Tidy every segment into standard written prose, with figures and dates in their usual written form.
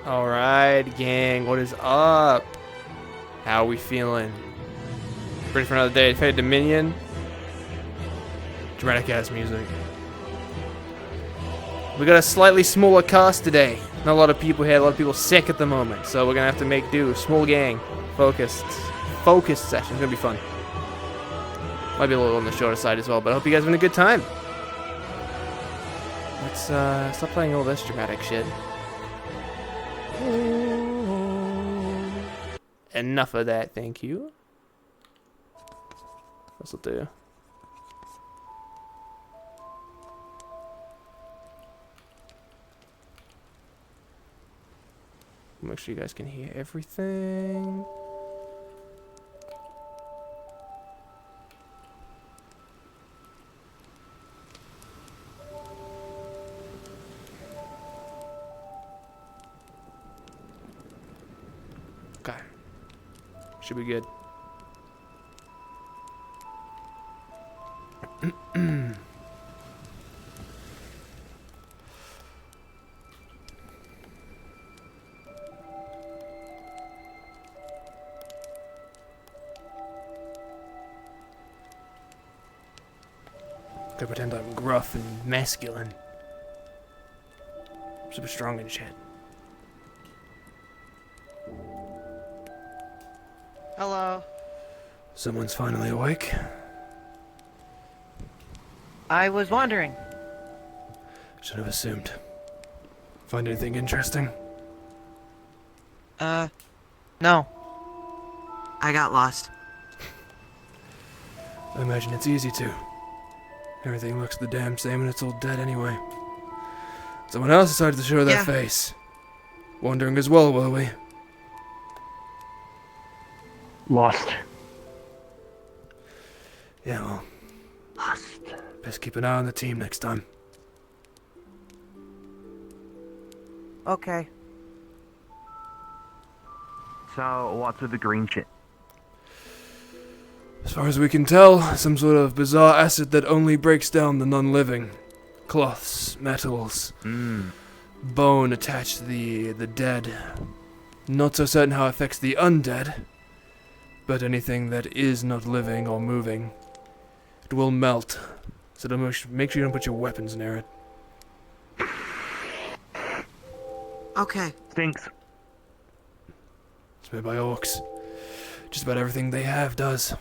Alright, gang, what is up? How are we feeling? Ready for another day of Fate Dominion? Dramatic ass music. We got a slightly smaller cast today. Not a lot of people here, a lot of people sick at the moment, so we're gonna have to make do. Small gang, focused session. It's gonna be fun. Might be a little on the shorter side as well, but I hope you guys are having a good time. Let's stop playing all this dramatic shit. Enough of that, thank you. This'll do. Make sure you guys can hear everything. Okay. Should be good. Could pretend I'm gruff and masculine. Super strong and shit. Hello. Someone's finally awake. I was wondering. Should have assumed. Find anything interesting? No. I got lost. I imagine it's easy to. Everything looks the damn same and it's all dead anyway. Someone else decided to show their face. Wandering as well, were we? Lost. Yeah, well, Lost. best keep an eye on the team next time. Okay. So, what's with the green shit? As far as we can tell, some sort of bizarre acid that only breaks down the non-living. Cloths, metals, bone attached to the dead. Not so certain how it affects the undead, but anything that is not living or moving, it will melt. So don't make sure you don't put your weapons near it. Okay. Stinks. It's made by orcs. Just about everything they have does.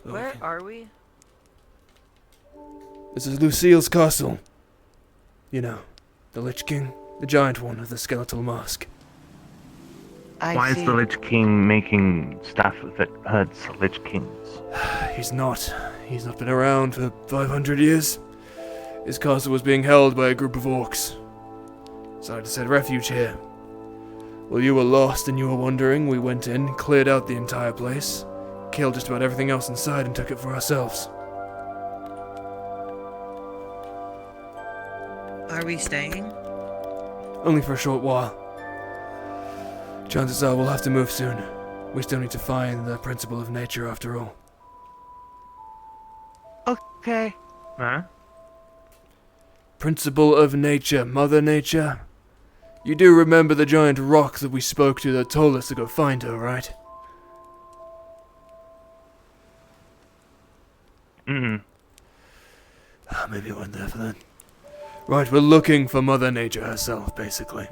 Where are we? This is Lucille's castle. You know, the Lich King, the giant one with the skeletal mask. Why is the Lich King making stuff that hurts Lich Kings? He's not been around for 500 years. His castle was being held by a group of orcs. So I just had refuge here. While you were lost and you were wandering, we went in, cleared out the entire place, killed just about everything else inside and took it for ourselves. Are we staying? Only for a short while. Chances are we'll have to move soon. We still need to find the principle of nature after all. Okay. Huh? Principle of nature, Mother Nature. You do remember the giant rock that we spoke to that told us to go find her, right? Maybe I went there for that. Right, we're looking for Mother Nature herself, basically.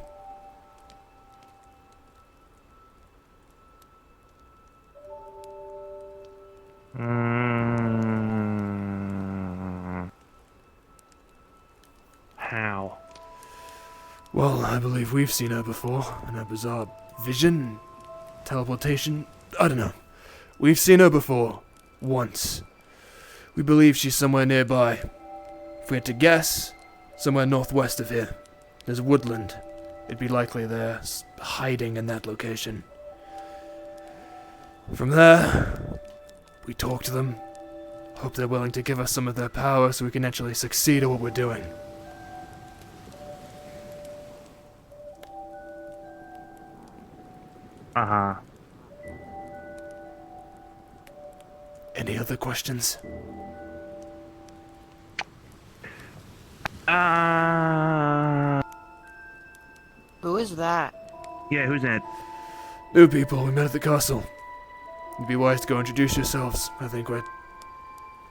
How? Well, I believe we've seen her before, in her bizarre vision, teleportation, I don't know. We've seen her before, once. We believe she's somewhere nearby. If we had to guess, somewhere northwest of here. There's woodland. It'd be likely they're hiding in that location. From there, we talk to them, hope they're willing to give us some of their power so we can actually succeed at what we're doing. Uh-huh. Any other questions? Who is that? Yeah, who's that? New people, we met at the castle. It'd be wise to go introduce yourselves. I think we're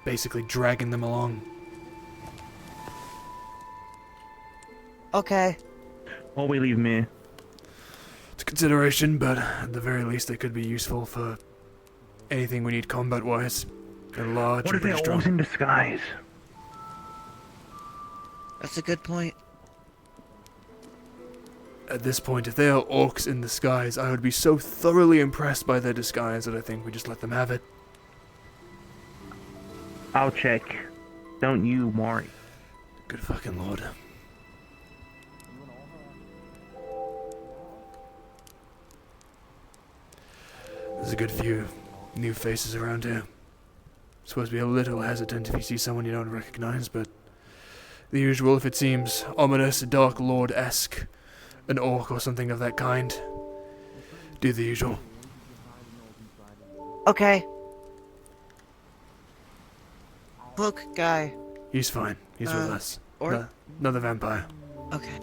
basically dragging them along. Okay. Or we leave me. It's a consideration, but at the very least they could be useful for anything we need combat-wise. They're large What and if they're pretty always strong. in disguise? That's a good point. At this point, if they are orcs in disguise, I would be so thoroughly impressed by their disguise that I think we just let them have it. I'll check. Don't you worry. Good fucking lord. There's a good few new faces around here. Supposed to be a little hesitant if you see someone you don't recognize, but the usual if it seems ominous, Dark Lord-esque, an orc or something of that kind. Do the usual. Okay. Cloak guy. He's fine. He's with us. Or Another vampire. okay.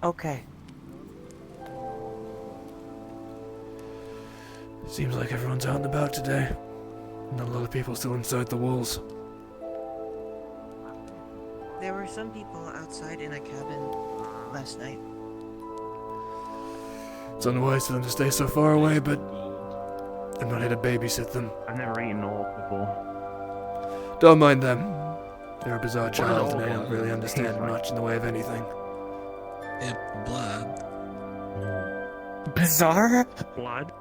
Okay. Seems like everyone's out and about today. Not a lot of people still inside the walls. There were some people outside in a cabin last night. It's unwise for them to stay so far away, but I'm not here to babysit them. I've never eaten an orc before. Don't mind them. They're a bizarre What child is and they all don't really blood? understand Tastes like- much in the way of anything. Blood. Bizarre? Blood?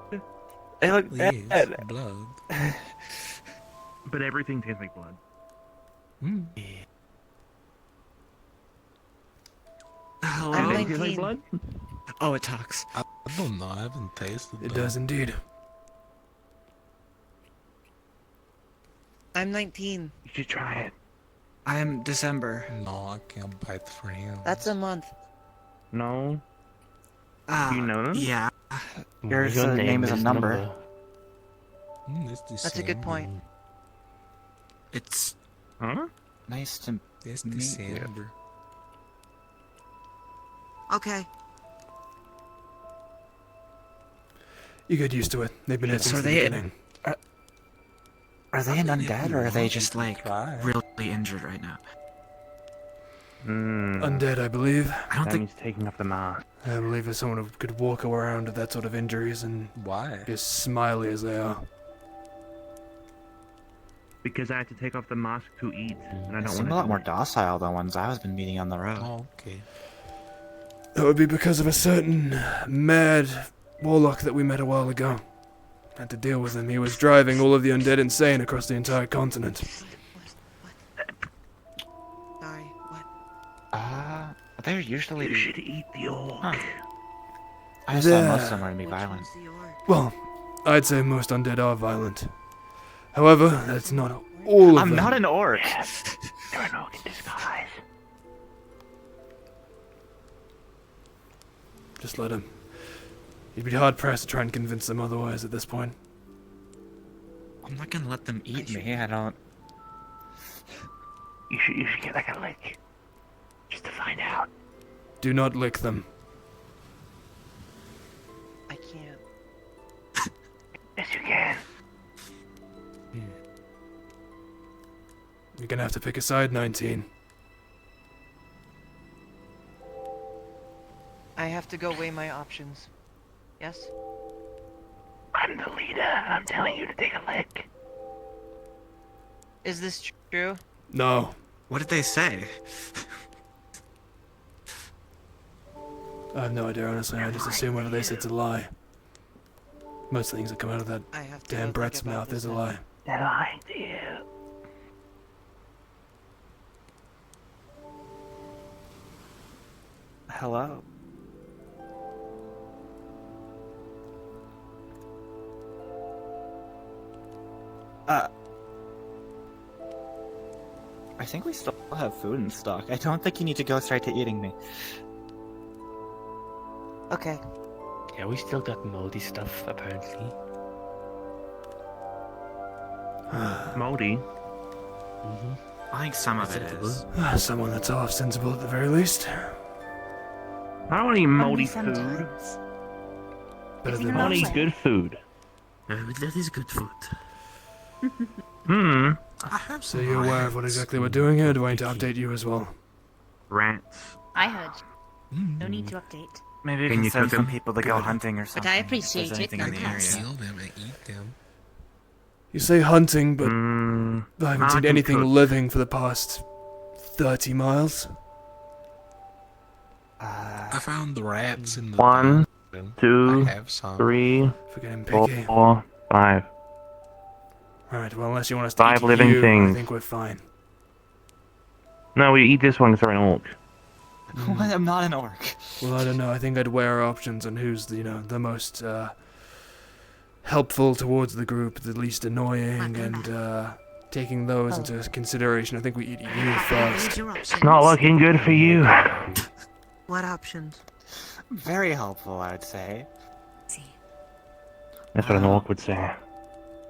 They look Yes, bad. blood. But everything tastes like blood. Mm. I'm Everything tastes like 19. blood? Oh, it talks. I don't know. I haven't tasted It that. does indeed. I'm 19. You should try it. I am December. No, I can't bite friends. That's a month. No? Ah, You know them? Yeah. Your name is a number. It's That's a good point. December. It's Huh? nice to. It's Me- December. Okay. You get used to it. They've been here So since the they- beginning. Are they an undead or are they just like Try. really injured right now? Undead, I believe. I don't That think. means taking off the mask. I believe as someone who could walk around with that sort of injuries and Why? be as smiley as they are. Because I had to take off the mask to eat, and I They don't seem want a lot to. more docile than ones I've been meeting on the road. Oh, okay. That would be because of a certain mad warlock that we met a while ago. Had to deal with him. He was driving all of the undead insane across the entire continent. Sorry. What? They're usually. You should eat the orc. Huh. I just thought most of There. them were to be Which violent. one's the orc? Well, I'd say most undead are violent. However, that's not all of I'm them. not an orc. You're an orc in disguise. Just let him. You'd be hard-pressed to try and convince them otherwise at this point. I'm not gonna let them eat me. I don't. You should get like a lick. Just to find out. Do not lick them. I can't. Yes, you can. You're gonna have to pick a side, 19. I have to go weigh my options. Yes? I'm the leader, and I'm telling you to take a lick. Is this true? No. What did they say? I have no idea, honestly. I just assume whatever they say it's a lie. Most things that come out of that I have to damn go Brett's think about mouth this is a then. lie. They're lying to you. Hello. I think we still have food in stock. I don't think you need to go straight to eating me. Okay. Yeah, we still got moldy stuff, apparently. Moldy. I think some of it is. Someone that's half sensible at the very least. I don't want to eat moldy Only food. sometimes. Better If than I want to you're eat good food. That is good food. Hmm. I have So some you're aware of what rats. exactly we're doing here? Do I need to update you as well? Rats. I heard you. No need to update. Maybe you Can can you send cook some 'em? people to go Good. hunting or something. I if there's appreciate it, anything in the nonetheless. area. Kill them and eat them. You say hunting, but I haven't I seen can anything cook. living for the past 30 miles. I found the rats in the 1, bathroom. 2, I have some. 3, For getting picky. 4, 5. Alright, well, unless you want us to 5 eat living you, I things. think we're fine. No, we eat this one because we're an orc. What? I'm not an orc. Well, I don't know. I think I'd weigh our options on who's, the most helpful towards the group, the least annoying, and taking those into consideration, I think we eat you Read first. your options. It's not looking good for you. What options? Very helpful, I would say. See. That's what an orc would say.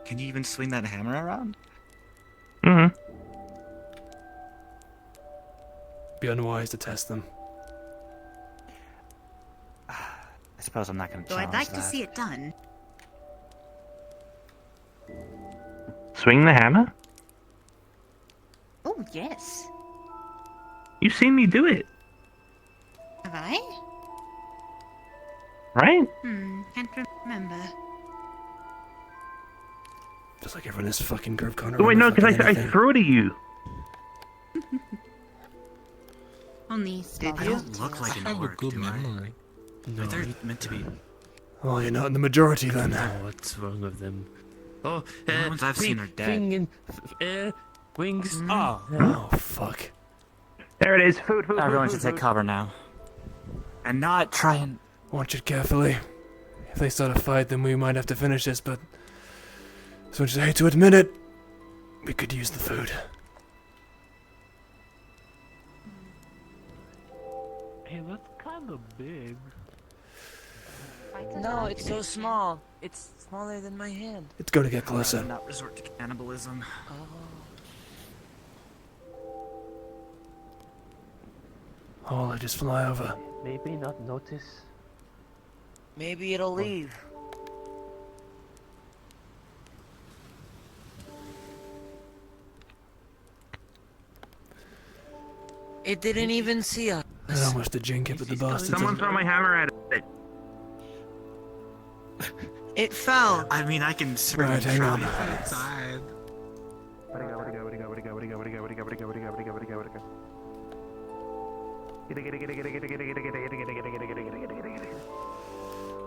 Can you even swing that hammer around? Mm-hmm. Be unwise to test them. I suppose I'm not going to Though challenge I'd like that. to see it done. Swing the hammer? Oh, yes. You've seen me do it, Have I? right? Can't remember. Just like everyone in this fucking group can't Oh, wait, no, remember because fucking I anything. threw it at you. Only small Did you? amount. Don't look like I an have a orc, good do I? memory. No, But they're meant to be. Well, you're not in the majority then. what's wrong with them? Oh, The only ones I've seen are dead. Wing and wings. Oh. Oh, fuck. There it is. Food, food, Everyone food, should food, take cover now. And not try and... Watch it carefully. If they start a fight, then we might have to finish this, but as much as I hate to admit it, we could use the food. Hey, that's kind of big. No, it's so small. It's smaller than my hand. It's going to get closer. Not resort to cannibalism. Oh, I just fly over. Maybe not notice. Maybe it'll leave. It didn't even see us. How much did Jane get with the bastards? Someone throw my hammer at it. It fell. I mean, I can certainly Right, hang try. on. Outside.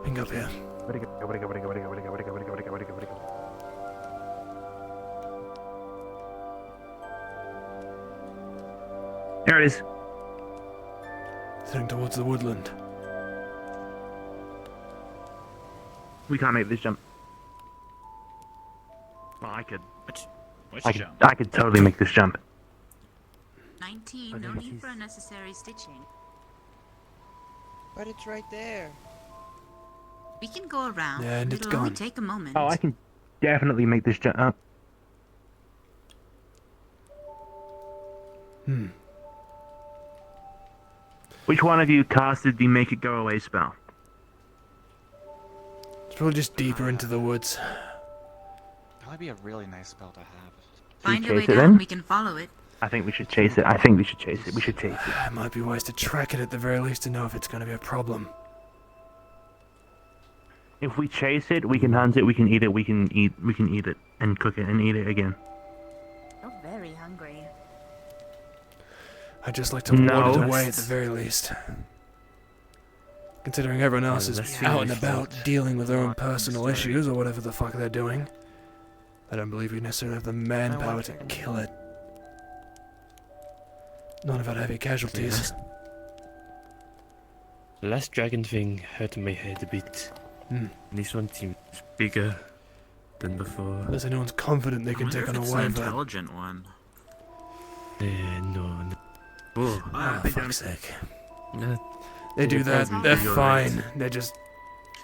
Hang up here. There it is. Heading towards the woodland. We can't make this jump. Well, I could. Which I could totally make this jump. 19, no need for unnecessary stitching. But it's right there. We can go around. Yeah, and It'll it's only gone. take a moment. Oh, I can definitely make this jump. Which one of you casted the make it go away spell? It's probably just deeper into the woods. That would be a really nice spell to have. Find a chase way it down, then? we can follow it. I think we should chase it. I think we should chase it. We should chase it. It might be wise to track it at the very least to know if it's going to be a problem. If we chase it, we can hunt it. We can eat it. We can eat it and cook it and eat it again. You're very hungry. I'd just like to No. ward it away at the very least. Considering everyone else is let's out and finish about that. dealing with their own personal issues or whatever the fuck they're doing, I don't believe we necessarily have the manpower to kill it. Not without heavy casualties. The last dragon thing hurt my head a bit. This one seems bigger than before. Unless anyone's confident they can take on a an wyvern. intelligent one. No. Oh, Ah, fuck's sake. No. They do that, they're fine. They're just...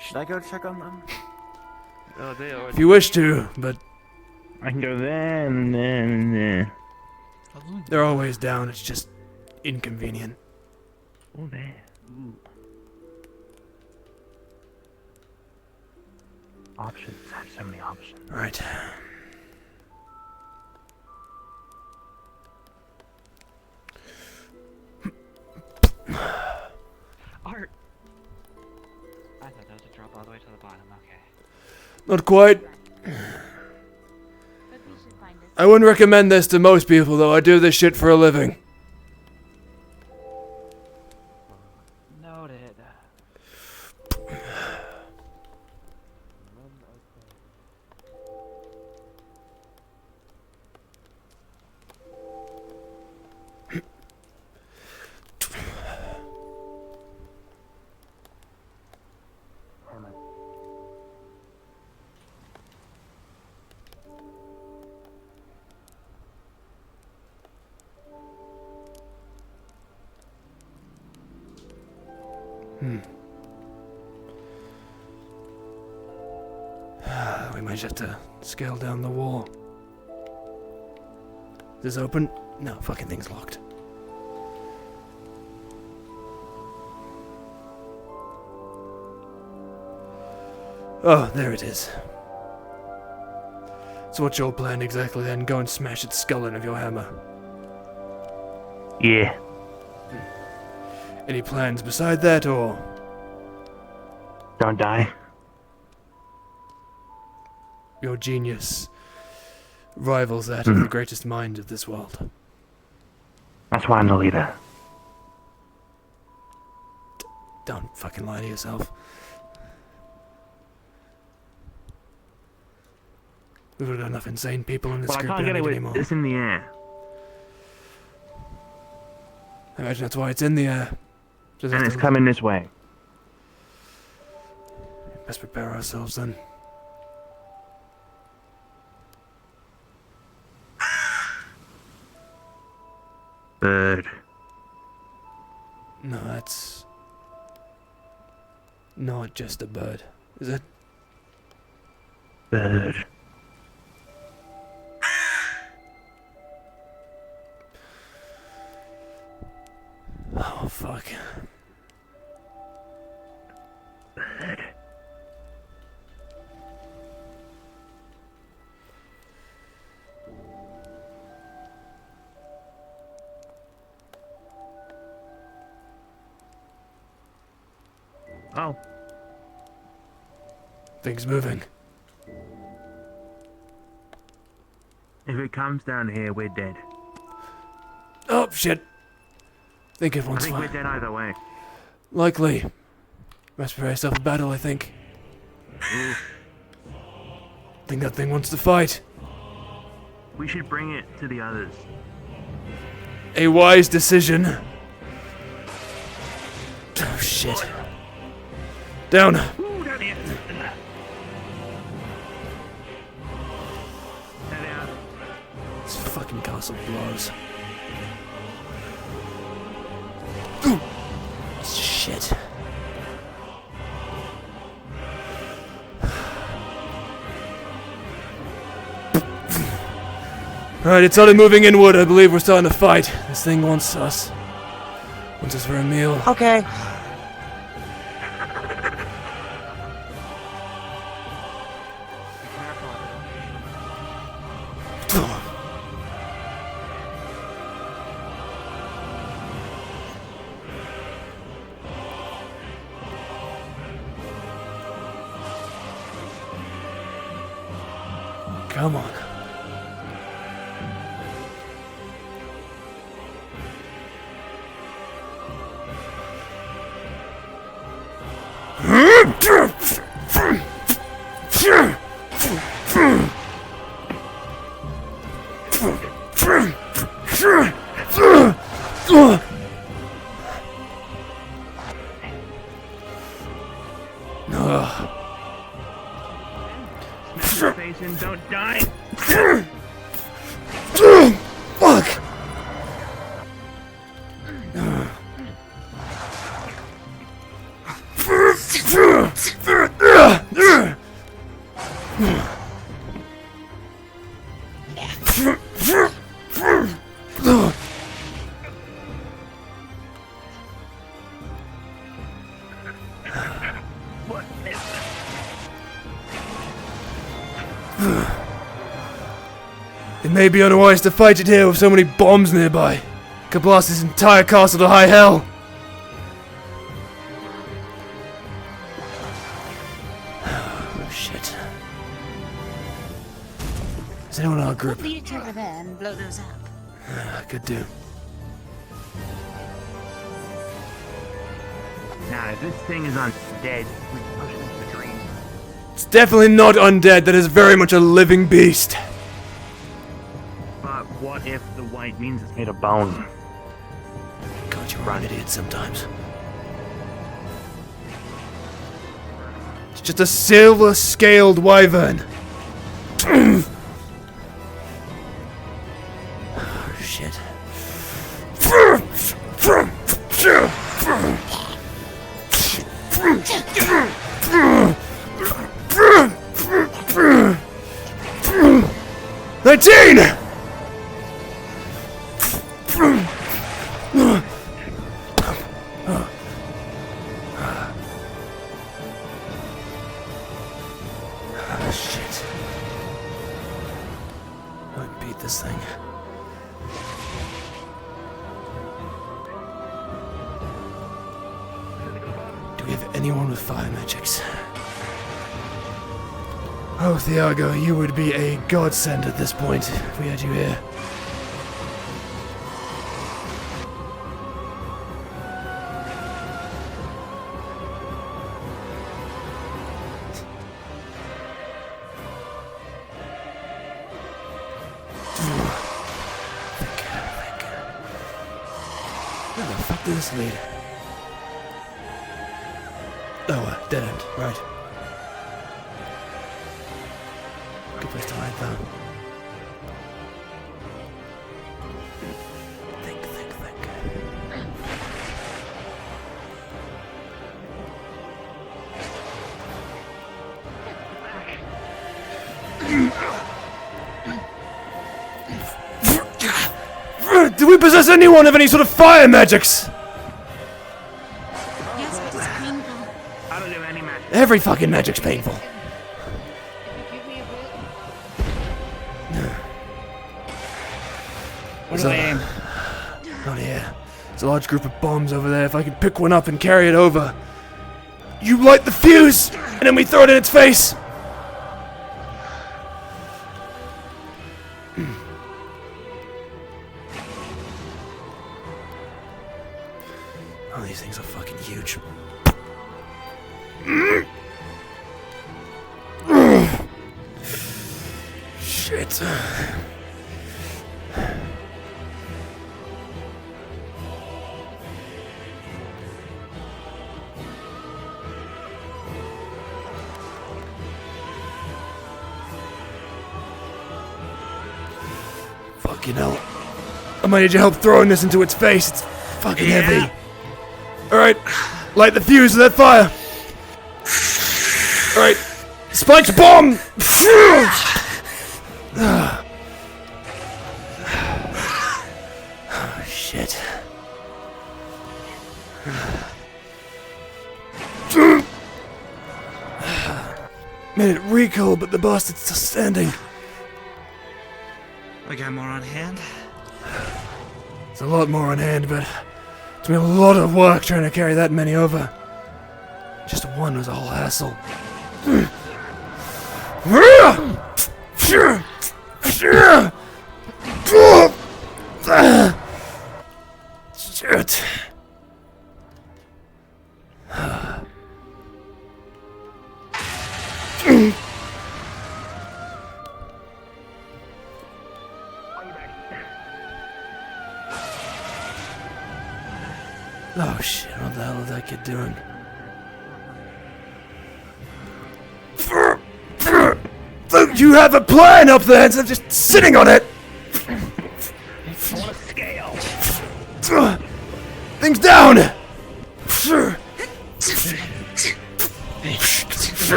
Should I go check on them? Oh, they are. If you wish to, but I can go there and there and there. They're always down, it's just inconvenient. Oh, there. Ooh. Options. I have so many options. Right. Art! I thought that was a drop all the way to the bottom, okay. Not quite. But we should find us. I wouldn't recommend this to most people, though. I do this shit for a living. Noted. We might have to scale down the wall. Is this open? No, fucking thing's locked. Oh, there it is. So what's your plan exactly then? Go and smash its skull in with your hammer. Yeah. Any plans beside that, or...? Don't die. Your genius rivals that of the greatest mind of this world. That's why I'm the leader. Don't fucking lie to yourself. We've got enough insane people in this Well, I group. can't We get don't it need with any more. this in the air. I imagine that's why it's in the air. Just And have it's to- coming this way. Best prepare ourselves then. Bird. No, that's not just a bird, is it? Bird. Oh, fuck. Bird. Oh. Things moving. If it comes down here, we're dead. Oh, shit. Think it I wants think we're fire. dead either way. Likely. Best prepare yourself for battle, I think. Think that thing wants to fight. We should bring it to the others. A wise decision. Oh, shit. Down. Ooh, down here. Down here. This fucking castle blows. Ooh. Shit. Alright, it's started moving inward. I believe we're starting to fight. This thing wants us. Wants us for a meal. Okay. Come on. Smash your face and don't die. Fuck! It may be unwise to fight it here with so many bombs nearby. Could blast this entire castle to high hell. Oh, shit. Is anyone in our group? Lead it over there and blow those up. Could do. Now, if this thing is undead, we can push it into the green. It's definitely not undead. That is very much a living beast. But what if the white means it's made of bone? God, you're an idiot sometimes. It's just a silver-scaled wyvern. Oh, shit. $19! Oh, shit. I beat this thing. Do we have anyone with fire magics? Oh, Thiago, you would be a godsend at this point if we had you here. Where the fuck did this lead? Oh, dead end, right. Good place to hide though. Think. Do we possess anyone of any sort of fire magics? Yes, but it's painful. I don't do any magic. Every fucking magic's painful. What do I aim? Oh yeah. There's a large group of bombs over there. If I can pick one up and carry it over. You light the fuse! And then we throw it in its face! Oh, these things are fucking huge. Shit. Fucking hell. I might need your help throwing this into its face. It's fucking heavy. Alright, light the fuse of that fire. Alright, Spike's bomb! Oh, shit. Made it recoil, but the bastard's still standing. I got more on hand. There's a lot more on hand, but it's been a lot of work trying to carry that many over. Just one was a whole hassle. Shit. Oh shit, what the hell is that kid doing? You have a plan up there instead of just sitting on it! I want to scale! Things down!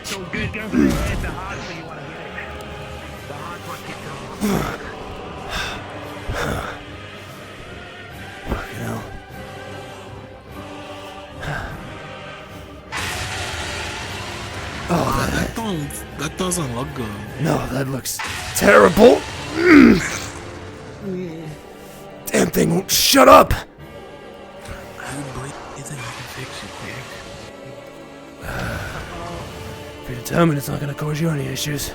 So good, go for the head, the hard one you want to hit it. The hard one keeps going. Fucking hell. That doesn't look good. No, that looks terrible. Damn thing won't shut up. You think I can fix it, Nick? If you're determined it's not gonna cause you any issues.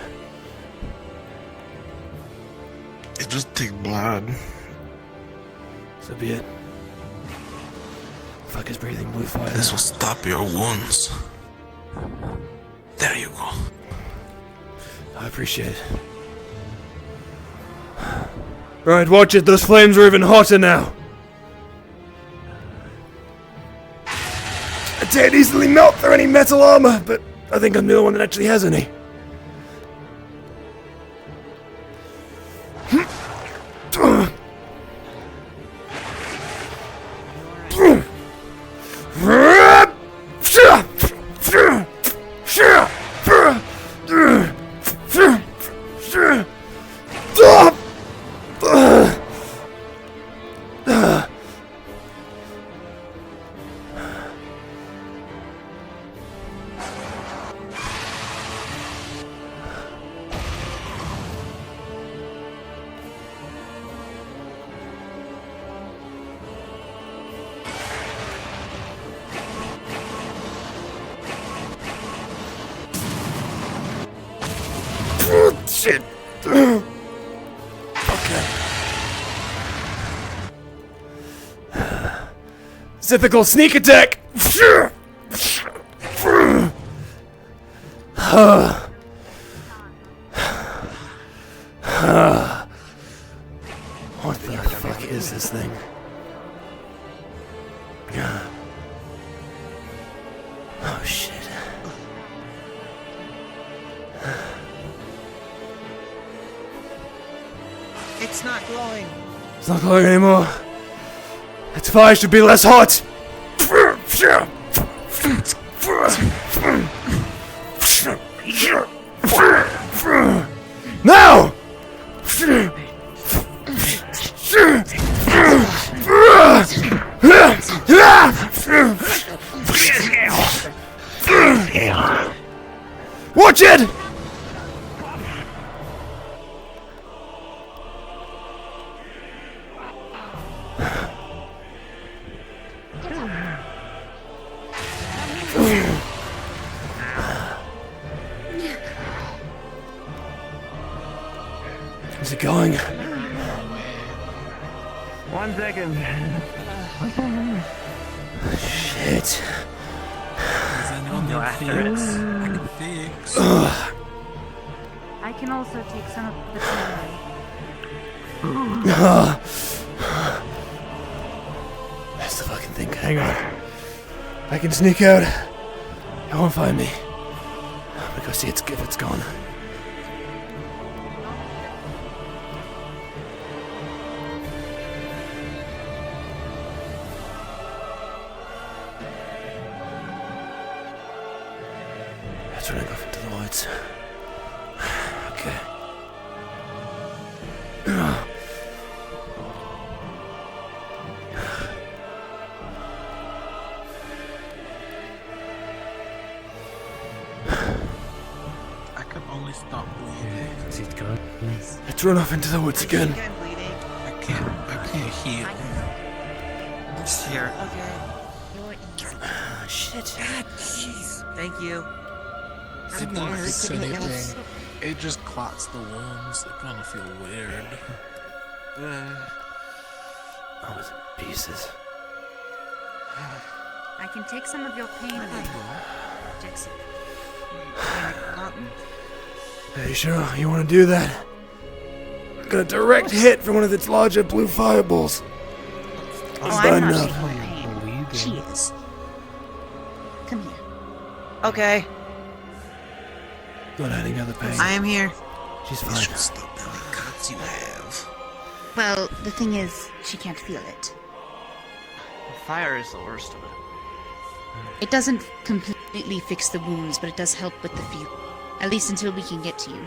It just takes blood. So be it. Fuck is breathing blue fire. This will stop your wounds. There you go. I appreciate it. Right, watch it. Those flames are even hotter now. I can't easily melt through any metal armor, but I think I'm the only one that actually has any. Shit. Okay. Typical sneak attack. What the fuck is this thing? Oh shit. It's not glowing. It's not glowing anymore. Its fire should be less hot. Now! Watch it! Is it going? 1 second. Shit. Does anyone Go need after it. fix? I can fix. I can also take some of the time. That's the fucking thing. Hang on. I can sneak out. It won't find me. I'm gonna go see if it's gone. Let's run off into the woods. Okay. I can only stop bleeding. Is it gone? Let's run off into the woods I again. think I'm bleeding. I can't heal. I'm just here. Okay. Oh, shit. Thank you. It won't fix anything. It just clots the wounds. They're gonna feel weird. I was in pieces. I can take some of your pain away. Jaxith. Are you sure you want to do that? I got a direct hit from one of its larger blue fireballs. Oh, I'm I'm done not now. taking pain. She is. Come here. Okay, Not adding other pain. I am here. She's It fine. should stop how many cuts you have. Well, the thing is, she can't feel it. Fire is the worst of it. It doesn't completely fix the wounds, but it does help with the feel. At least until we can get to you.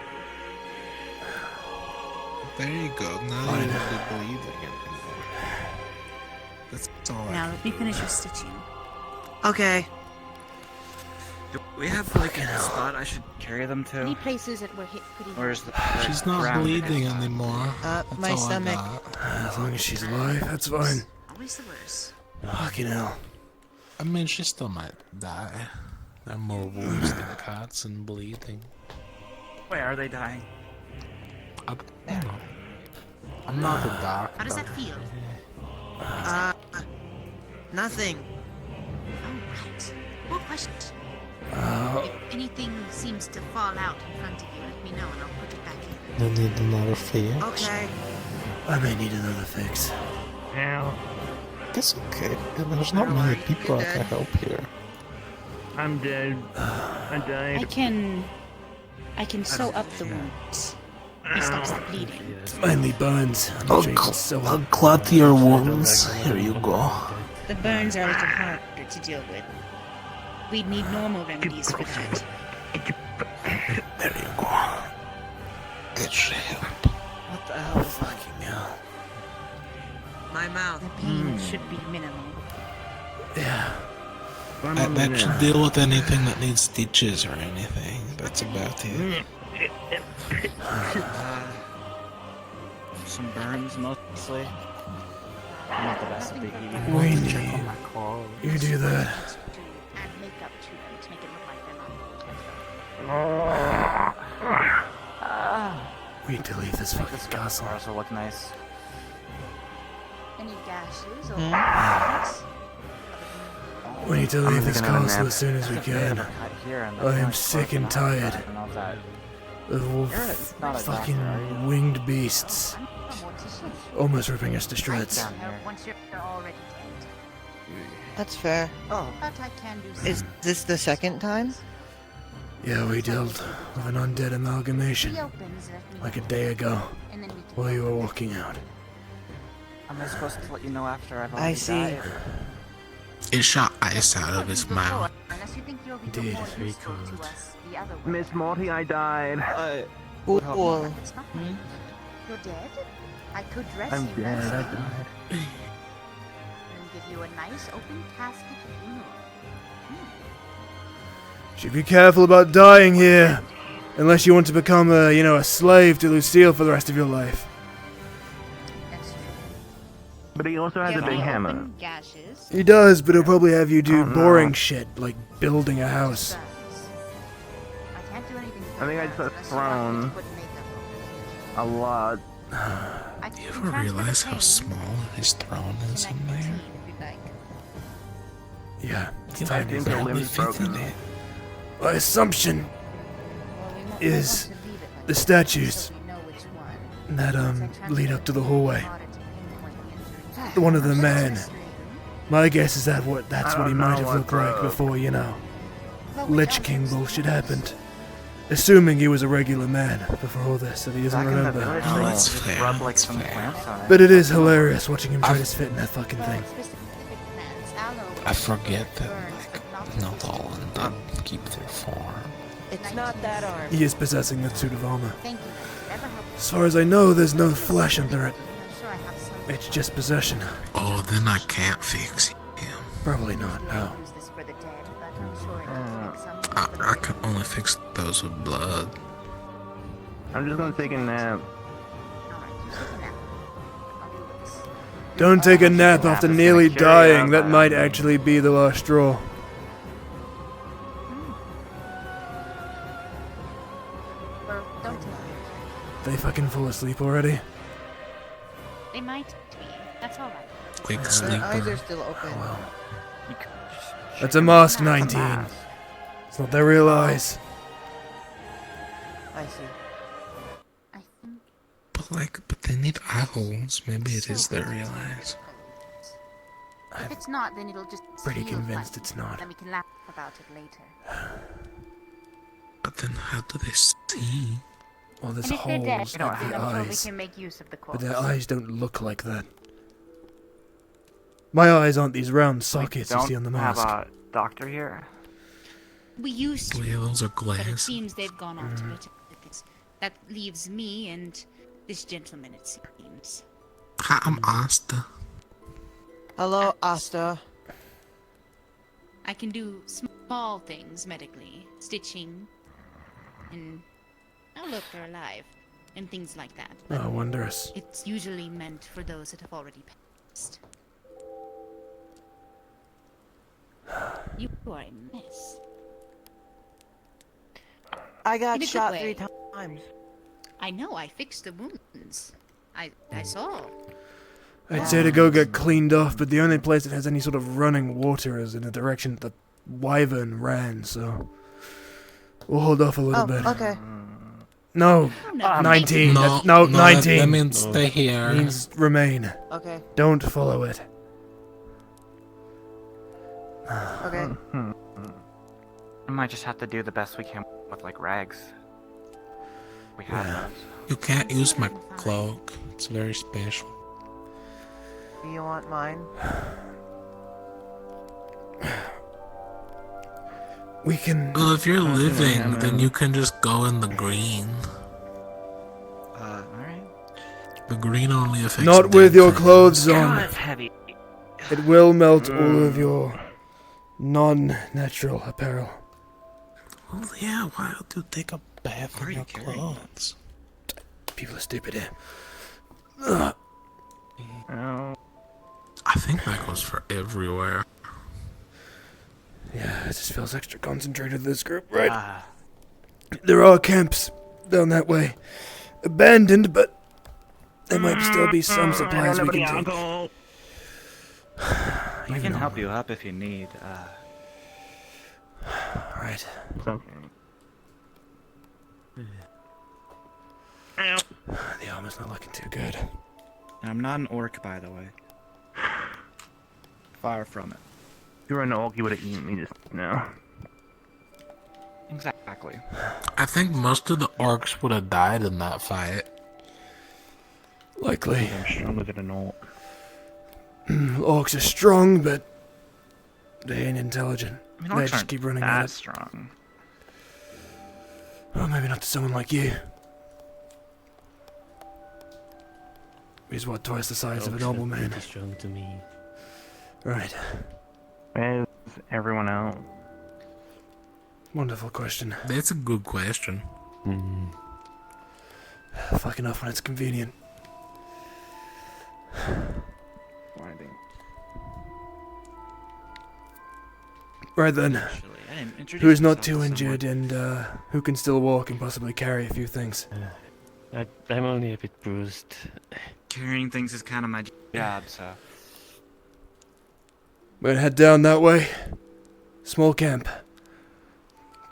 There you go. Now Fine. you won't be bleeding anymore. That's all I Now can let me do. finish your stitching. Okay. Do we have like a spot I should carry them Any to? places that were hit pretty Where's the She's not ground? bleeding anymore. That's my all stomach. I got. As long as she's alive, that's fine. always the worst. Fucking hell. I mean, she still might die. There are more wounds than cuts and bleeding. Wait, are they dying? I don't know. I'm not a doctor. How does that feel? Nothing. Alright. More questions. Uh, If anything seems to fall out in front of you, let me know and I'll put it back in. They need another fix. Okay. I may need another fix. Now, It's okay. There's not many people that can help here. I'm dead. I died. I can sew up the wounds. It stops the bleeding. It's mainly burns. I'm not sure you can sew I'll up. clot your wounds. Here you go. The burns are a little harder to deal with. We'd need normal remedies for that. There you go. It should help. What the hell is that? Fucking hell. My mouth. The pain should be minimal. Yeah. That should deal with anything that needs stitches or anything. That's about it. Some burns, mostly. I'm not the best at big We eating. need you do that. Add makeup to them to make it look like they're not. We need to leave this fucking castle. Also look nice. Any gashes or Hmm? burns? We need to leave this castle as soon as we can. I am I'm sick and tired of fucking winged beasts almost ripping us to shreds. Once you're already dead. That's fair. Oh, But I can do is this the second time? Yeah, we dealt with an undead amalgamation Reopens, let me like a know, day ago and then we can while you go were from walking out. Am I supposed to let you know after I've I already see. died? It shot ice out of his mouth. Unless you think you'll be Indeed, more very useful to good. us the other way. Miss Morty, I died. Cool. It's not right. You're dead? I could dress I'm you dead. I nicely died. and give you a nice open casket funeral. Should be careful about dying here, unless you want to become a slave to Lucille for the rest of your life. That's true. But he also has a big hammer. Open gashes. He does, but he'll probably have you do Oh, no. boring shit like building a house. Burns. I can't do anything I think I burns just unless you want me to thrown put makeup a lot. on. Do you ever realize how small his throne is in there? Yeah, it's I tiny. think the Barely limb's fit in broken. it. My assumption is the statues that lead up to the hallway. One of the men. My guess is that's what he might have looked like before, Lich King bullshit happened. Assuming he was a regular man before all this that he doesn't Back in the remember. village, Oh, they that's just fair, rub like that's some fair. plants on it. But it is hilarious watching him try to fit in that fucking thing. I forget that, not all undead keep their form. It's not that arm. He is possessing that suit of armor. Thank you. Never helped. As far as I know, there's no flesh under it. I'm sure I have some. It's just possession. Oh, then I can't fix him. Probably not, no. Use this for the dead, but I'm sure it will take some I can only fix those with blood. I'm just gonna take a nap. Alright, you take a nap. I'll do this. Don't take a nap Nap after is gonna nearly carry dying. out That that. might actually be the last straw. Well, don't take it. They fucking fall asleep already? They might be. That's alright. Quick Their eyes sleeper. are still open. You could just That's shake a it mask with 19. mask. It's not their real eyes. I see. I think But they need eye holes. Maybe it is their real eyes. if it's not, then it'll just Pretty feel convinced funny. it's not. Then we can laugh about it later. But then how do they see? Well, there's And if they're dead, holes then at I'm the sure we eyes. can make use of the But corpse. their eyes don't look like that. My eyes aren't these round sockets you see on the Don't have mask. a doctor here. We used to, Yeah, those are but it glass. seems they've gone on to better things. That leaves me and this gentleman, it seems. Hi, I'm Asta. Hello, Asta. I can do small things medically, stitching, and oh look, they're alive, and things like that. Oh, wondrous. It's usually meant for those that have already passed. You are a mess. I got In a good shot way. 3 times. I know, I fixed the wounds. I saw. I'd say to go get cleaned off, but the only place that has any sort of running water is in the direction that the wyvern ran, so we'll hold off a little bit. Okay. No, Oh, no, 19. No, That's, no, 19. That means stay here. Means remain. Okay. Don't follow it. Okay. We might just have to do the best we can with like rags. We have those. You can't use my cloak. It's very special. Do you want mine? We can. Well, if you're living, then you can just go in the green. Alright. The green only affects. Not with dead your things. clothes God, on. it's heavy. It will melt all of your non-natural apparel. Well, yeah. Why don't you take a bath in your clothes? People are stupid here. Oh. I think that goes for everywhere. Yeah, it just feels extra concentrated, this group, right? Ah. There are camps down that way. Abandoned, but there might still be some supplies we can take. We can help you up if you need. Alright. The armor's not looking too good. I'm not an orc, by the way. Far from it. If you were an orc, you would have eaten me just now. Exactly. I think most of the orcs would have died in that fight. Likely. I'm stronger than an orc. Orcs are strong, but they ain't intelligent. I mean, They orcs just aren't keep running that at it. strong. Well, maybe not to someone like you. He's what, twice the size of a Dogs normal are man. pretty strong to me. Right. Where's everyone else? Wonderful question. That's a good question. Hmm. Fucking off when it's convenient. Blinding. Right then. Actually, I didn't introduce Who's not myself too to injured someone. and who can still walk and possibly carry a few things? I'm only a bit bruised. Carrying things is kind of my job, so. We're gonna head down that way. Small camp.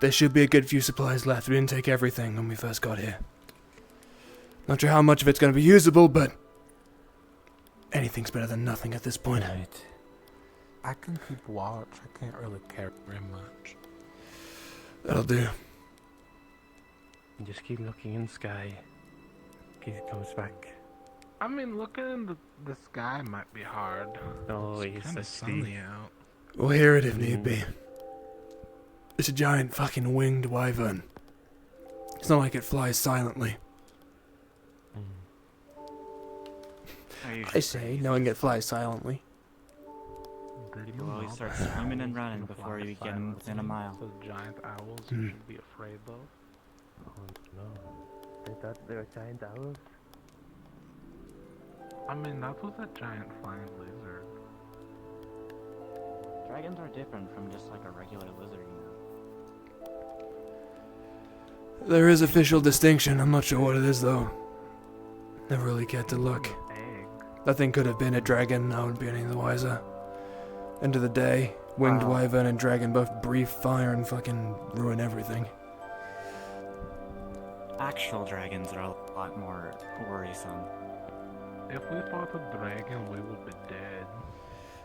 There should be a good few supplies left. We didn't take everything when we first got here. Not sure how much of it's gonna be usable, but anything's better than nothing at this point. Right. I can keep watch. I can't really carry very much. That'll do. Just keep looking in the sky. In case it comes back. I mean, looking in the sky might be hard. Oh, It's yes, kind I of see. sunny out. We'll hear it if need be. It's a giant fucking winged wyvern. It's not like it flies silently. I say, knowing it flies silently. People always start screaming and running before you get within a mile. Those giant owls Hmm. you should be afraid of. Oh no. They thought they were giant owls? I mean, that was a giant flying lizard. Dragons are different from just like a regular lizard, you know. There is official distinction. I'm not sure what it is, though. Never really cared to look. Egg. That thing could have been a dragon. I wouldn't be any the wiser. End of the day, winged wyvern and dragon both breathe fire and fucking ruin everything. Actual dragons are a lot more worrisome. If we fought a dragon, we would be dead.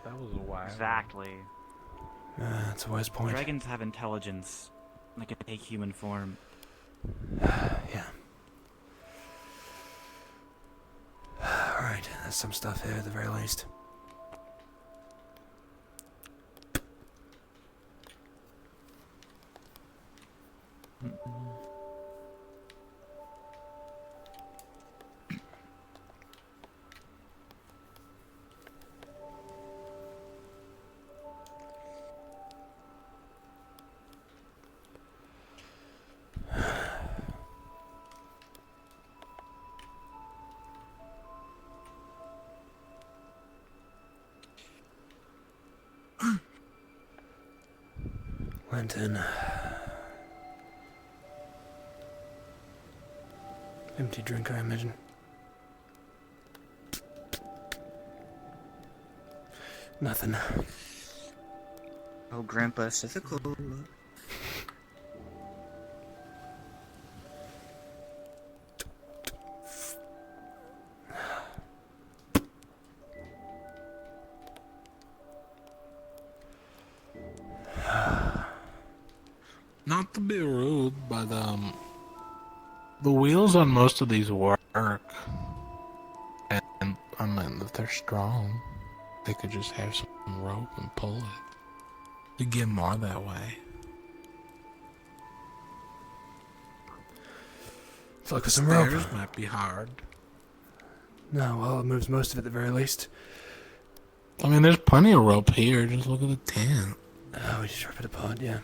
That was a while. Exactly. That's a wise point. Dragons have intelligence. They can take human form. Yeah. Alright, there's some stuff here at the very least. Lantern. Empty drink, I imagine. Nothing. Oh, Grandpa, difficult. Not to be rude, but the wheels on most of these work, and I mean, if they're strong, they could just have some rope and pull it. You get more that way. Let's look for some rope. Stairs might be hard. No, well, it moves most of it at the very least. I mean, there's plenty of rope here. Just look at the tent. Oh, we just rip it apart, yeah.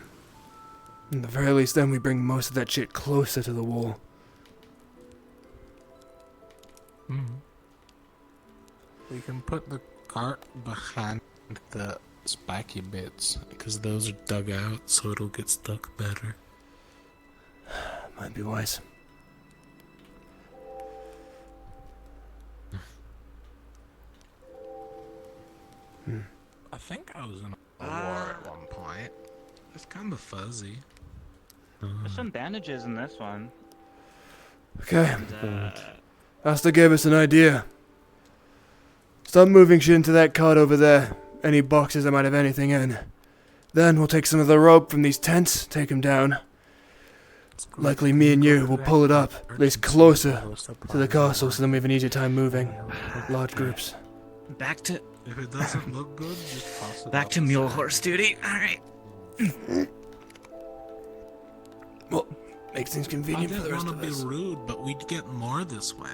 At the very least, then we bring most of that shit closer to the wall. We can put the cart behind the spiky bits, because those are dug out, so it'll get stuck better. Might be wise. I think I was in a war at one point. It's kind of fuzzy. There's some bandages in this one. Okay. That's to give us an idea. Start moving shit into that cart over there. Any boxes that might have anything in. Then we'll take some of the rope from these tents, take them down. Likely me and you will pull it up, at least closer to the castle, so then we have an easier time moving. Large groups. Back to If it doesn't look good, just toss it back up to the mule side. horse duty. All right. Well, makes things I convenient for the didn't rest want of to be us. rude, but we'd get more this way.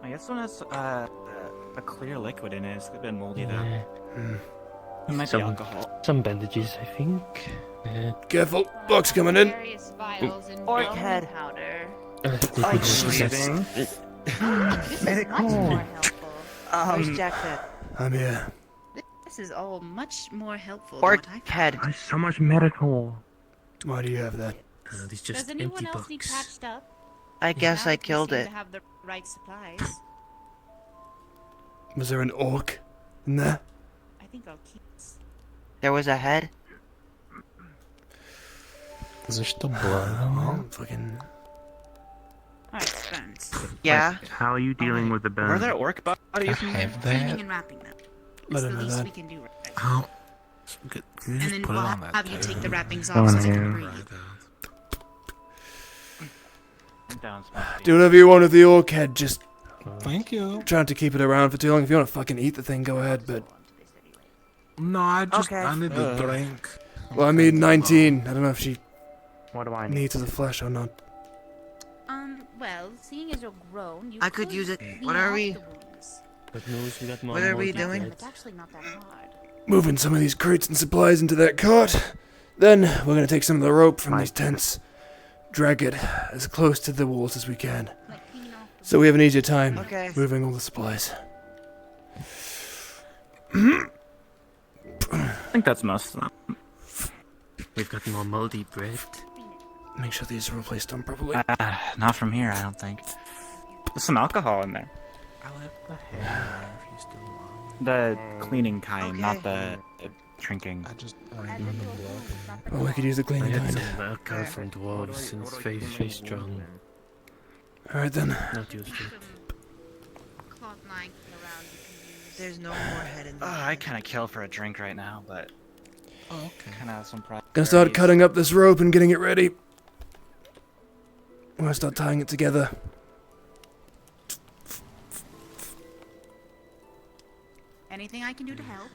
I guess one has a clear liquid in it. It's been moldy though. Yeah. It might be alcohol. Some bandages, I think. Careful, box coming in. Various vials and Orc bone head. powder. Breathing. This is much more helpful. Where's Jaxith? I'm here. This is all much more helpful Orc than what I head. There's so much medical. Why do you have that? These Does just anyone empty else need box. patched up? I guess Now I you killed seem it. to have the right supplies. Was there an orc in there? I think I'll keep this. There was a head. Is there still blood on Oh, there? fucking... Alright, Spence. Yeah. How are you dealing with the Were burn? there orc I bodies? have Cleaning that. and wrapping them. Let It's the him know least that. we can do right. Oh. Can you And just then put we'll it on that have you take the table? wrappings off so they can breathe. Right, I'm down, Smoky. Do whatever you want with the orc head, just Thank you. trying to keep it around for too long. If you want to fucking eat the thing, go ahead, but... No, I Okay. I need a drink. Well, I mean 19. I don't know if she What do I need? needs the flesh or not. Well, seeing as you're grown, you I could use it. clean What are off we- the wounds. God knows we got more What are we moldy doing? bread. It's actually not that hard. Moving some of these crates and supplies into that cart. Then we're gonna take some of the rope from these tents, drag it as close to the walls as we can, Like clean off the so we have an easier time Okay. moving all the supplies. I think that's most of them. We've got more moldy bread. Make sure these are all placed on properly. Not from here, I don't think. There's some alcohol in there. I left the hair if you still want. The cleaning kind, Okay. not the drinking. I just ran the blood. Well, we could use the I cleaning had kind. some alcohol from dwarves since very strong. Alright then. Not used to it. cloth lying around you can use. There's no more head in there. I kind of kill for a drink right now, but Oh, okay. kind of have some pride. Gonna start cutting up this rope and getting it ready. I'm gonna start tying it together. Anything I can do to help?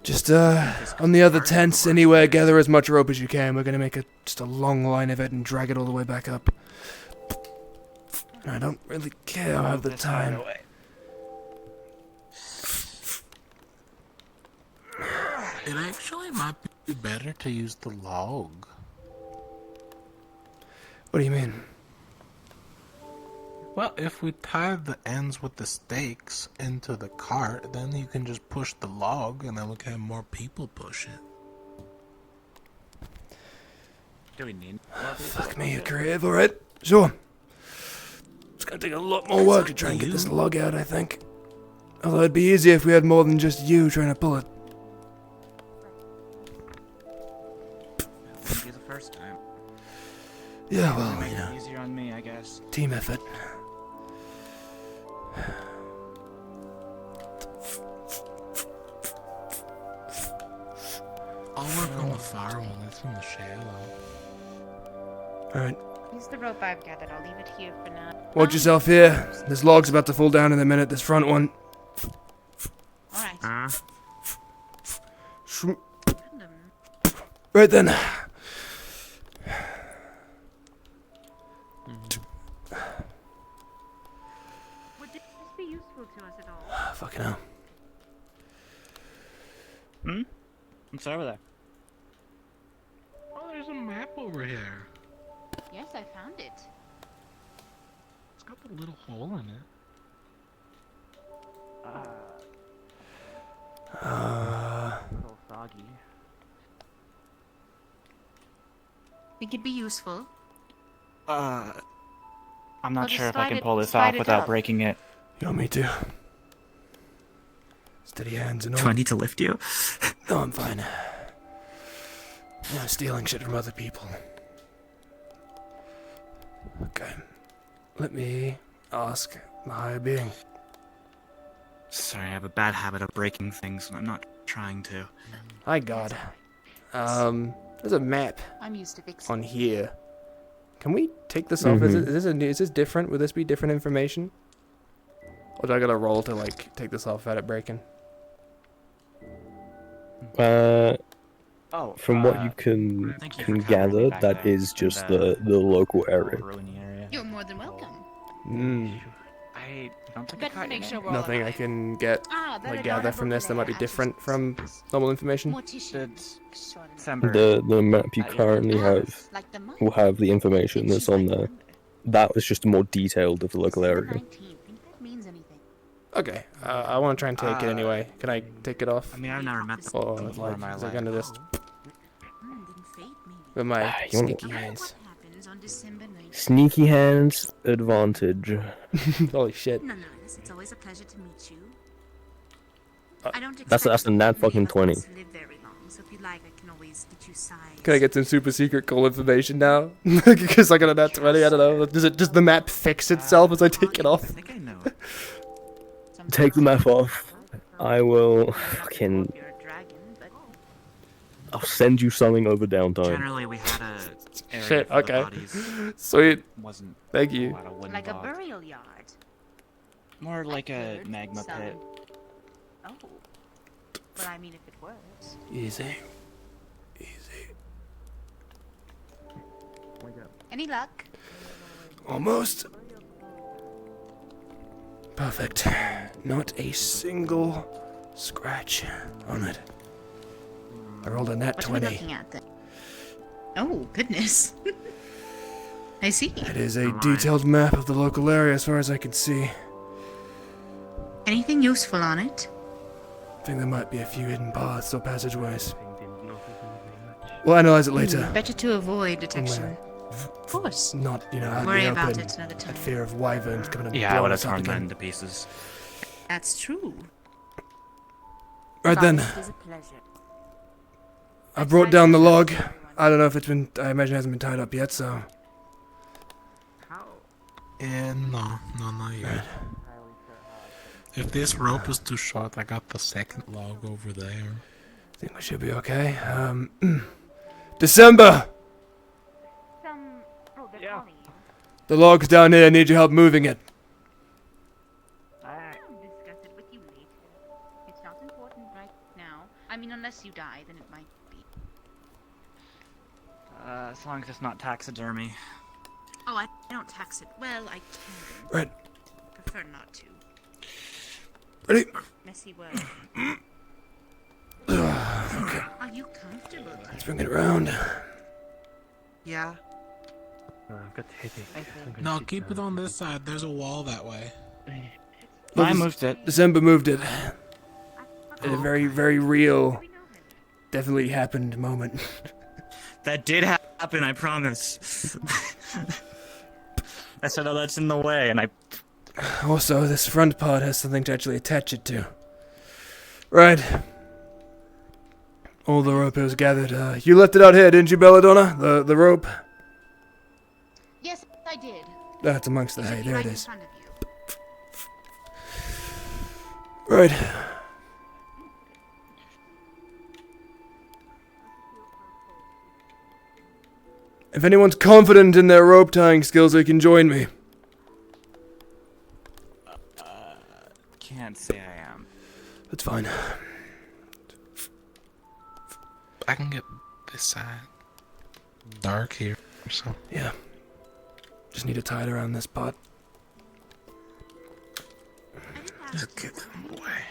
Just, on the other tents, anywhere, gather as much rope as you can. We're gonna make just a long line of it and drag it all the way back up. I don't really care, I have the time. It actually might be better to use the log. What do you mean? Well, if we tie the ends with the stakes into the cart, then you can just push the log, and then we can have more people push it. Do we need? Fuck me, you're creative, alright? Sure. It's gonna take a lot more work to try and get this log out, I think. Although it'd be easier if we had more than just you trying to pull it. Wouldn't be the first time. Yeah, well, you know, Easier on me, I guess. team effort. I'll work on the far one. That's in the shallow. Alright, Use the rope I've gathered. I'll leave it here for now. watch yourself here. This log's about to fall down in a minute, this front one. Alright. Shroom. Random. Right then. Would this be useful to us at all? Fucking hell. Hmm? What's over there? Oh, there's a map over here. Yes, I found it. It's got a little hole in it. A little soggy. Think it'd be useful. I'm I'll not just sure if I slide can it- pull this slide off it without up. breaking it. You want me to? Steady hands and all. Do I need to lift you? No, I'm fine. I'm stealing shit from other people. Okay. Let me ask the higher being. Sorry, I have a bad habit of breaking things, and I'm not trying to. Hi, God. There's a map I'm used to fixing. on here. Can we take this off? Is this different? Would this be different information? Or do I gotta roll to, like, take this off without it breaking? Oh, From what you can thank you for covering gather, me back that there is just in the local area. ruiny area. You're more than welcome. I don't think I Better caught make your sure name. we're all Nothing I alive. can get, like, gather from this that might be different from normal information? Morticians. December. The map you currently have Like the month. will have the information that's on there. That was just more detailed of the local December area. 19th. Think that means anything? Okay, I want to try and take it anyway. Can I take it off? I mean, I've never met them Or, before like, in my is it life. gonna just... Didn't fate maybe. With my you wanna- sneaky hands. What happens on December 19th? Sneaky hands advantage. Holy shit. Nonetheless, it's always a pleasure to meet you. I don't That's expect a nat any of fucking us 20. to live very long, so if you'd like, I can always get you sides. Can I get some super secret cool information now? Because I got a nat 20, I don't know. Does the map fix itself as I take it I off? think I know it. Take the map off. I will fucking. You're a dragon, but I'll send you something over downtime. Generally, we had a area Shit, for the okay. bodies. Sweet. Wasn't Thank a you. lot of wooden like a bog. burial yard. More like a Good, magma some. pit. Oh. Well, I mean, if it works. Easy. Easy. Any luck? Almost. Perfect. Not a single scratch on it. I rolled a nat What are we 20. looking at then? Oh, goodness. I see. It is a detailed map of the local area as far as I can see. Anything useful on it? I think there might be a few hidden paths or passageways. We'll analyze it later. Better to avoid detection. Of course. Not, out in Worry the about open. it another time. That fear of wyverns coming and Yeah, I blowing would have us up torn that again. into pieces. That's true. Right then, It is a pleasure. I brought down the log. I don't know if it's been, I imagine it hasn't been tied up yet, so. No, not yet. If this rope is too short, I got the second log over there. I think we should be okay. December! Yeah. The log's down here, I need your help moving it. I'll discuss it with you later. It's not important right now. I mean, unless you die, then it might be. As long as it's not taxidermy. Oh, I don't tax it. Well, I can. Right. Prefer not to. Ready? Messy world. Okay, Are you comfortable? let's bring it around. Yeah. I've got a headache. I'm gonna No, sit keep it down. on this side. There's a wall that way. I moved it. December moved it. In a very, very real, definitely happened moment. That did happen. happen, I promise. I said, oh, that's in the way, and I... Also, this front part has something to actually attach it to. Right. All the rope was gathered. You left it out here, didn't you, Belladonna? The rope? Yes, I did. That's amongst the hay. There Right it in is. front of you. Right. If anyone's confident in their rope tying skills, they can join me. Can't say I am. That's fine. I can get this side dark here, so. Yeah. Just need to tie it around this part. Just get them away.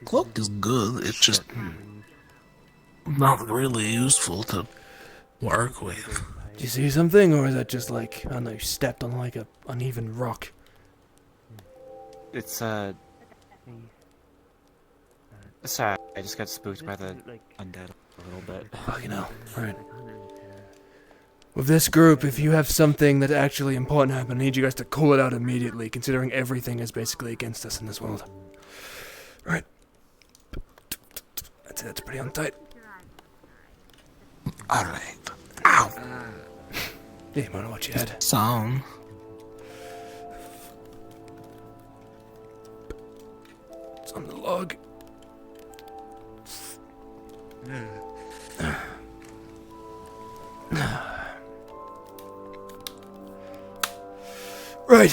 Cloak is good, it's just not really useful to work with. Do you see something, or is that just like, I don't know, you stepped on like a uneven rock? It's, Sorry, I just got spooked by the undead a little bit. Fucking hell. Right. With this group, if you have something that's actually important happen, I need you guys to call it out immediately, considering everything is basically against us in this world. Right. That's pretty on tight. Alright. Ow! Yeah, you might know what you had. Some. It's on the log. Right.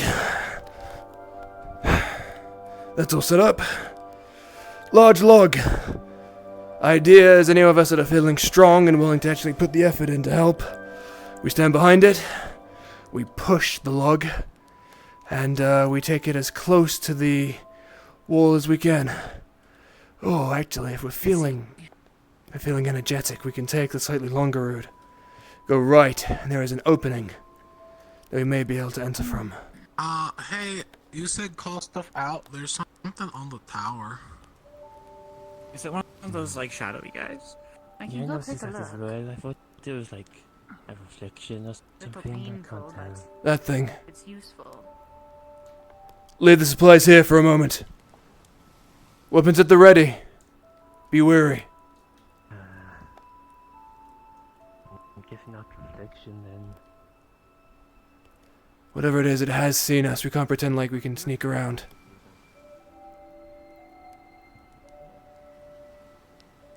That's all set up. Large log. Idea is any of us that are feeling strong and willing to actually put the effort in to help. We stand behind it. We push the log. And we take it as close to the wall as we can. Oh, actually, if we're feeling energetic, we can take the slightly longer route. Go right, and there is an opening that we may be able to enter from. Hey, you said call stuff out. There's something on the tower. Is it one of those, like, shadowy guys? I can go take a look. As well. I thought it was like a reflection or something. I can't tell. That thing. It's useful. Leave the supplies here for a moment. Weapons at the ready. Be wary. I'm guessing not reflection then. Whatever it is, it has seen us. We can't pretend like we can sneak around.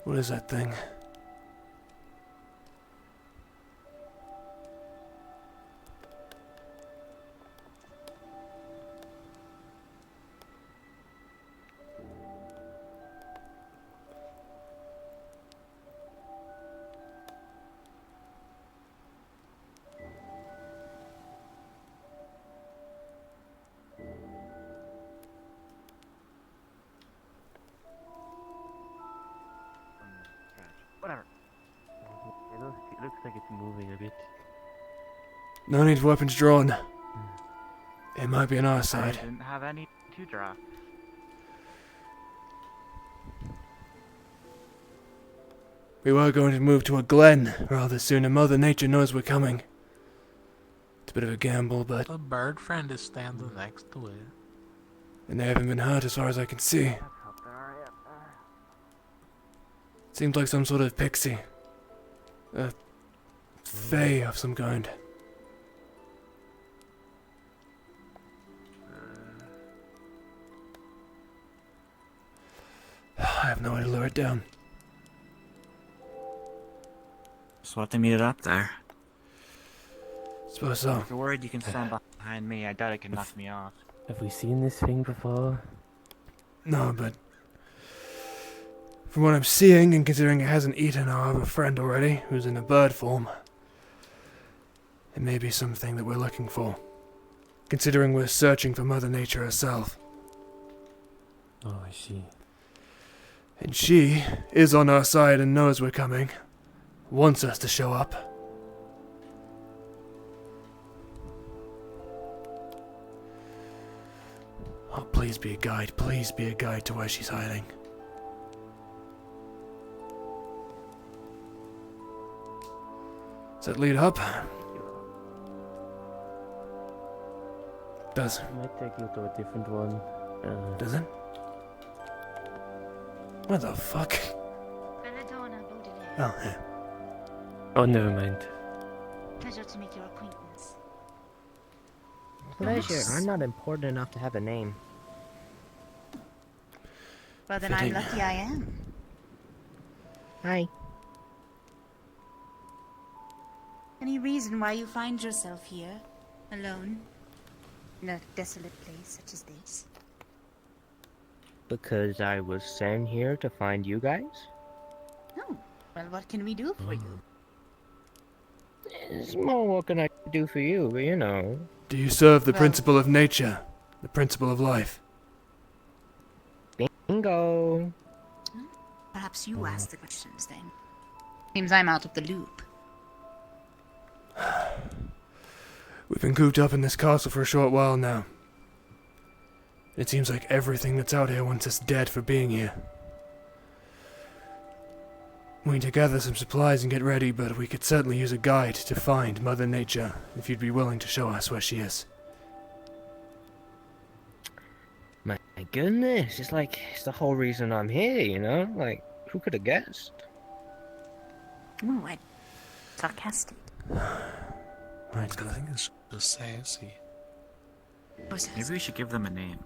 What is that thing? Whatever. It looks like it's moving a bit. No need for weapons drawn. It might be on our I side. didn't have any to draw. We were going to move to a glen rather soon, and Mother Nature knows we're coming. It's a bit of a gamble, but... The bird friend is standing next to it. And they haven't been hurt as far as I can see. Seems like some sort of pixie. A fae of some kind. I have no way to lure it down. So what they meet it up there. Suppose so. If you're worried, you can stand behind me. I doubt it can knock me off. Have we seen this thing before? No, but... from what I'm seeing, and considering it hasn't eaten our other friend already, who's in a bird form, it may be something that we're looking for. Considering we're searching for Mother Nature herself. Oh, I see. And she is on our side and knows we're coming. Wants us to show up. Oh, please be a guide. Please be a guide to where she's hiding. Does that lead up? Does. It might take you to a different one. Does it? What the fuck? Oh, yeah. Oh, never mind. Pleasure to make your acquaintance. Pleasure. I'm not important enough to have a name. Well, then I'm lucky I am. Hi. Any reason why you find yourself here, alone, in a desolate place such as this? Because I was sent here to find you guys? Oh, well, what can we do for you? It's more what can I do for you, but you know. Do you serve the principle of nature? The principle of life? Bingo! Perhaps you ask the questions then. Seems I'm out of the loop. We've been cooped up in this castle for a short while now. It seems like everything that's out here wants us dead for being here. We need to gather some supplies and get ready, but we could certainly use a guide to find Mother Nature, if you'd be willing to show us where she is. My goodness, it's the whole reason I'm here, you know? Like, who could have guessed? Ooh, sarcastic. Right, I think it's just sassy. Maybe we should give them a name.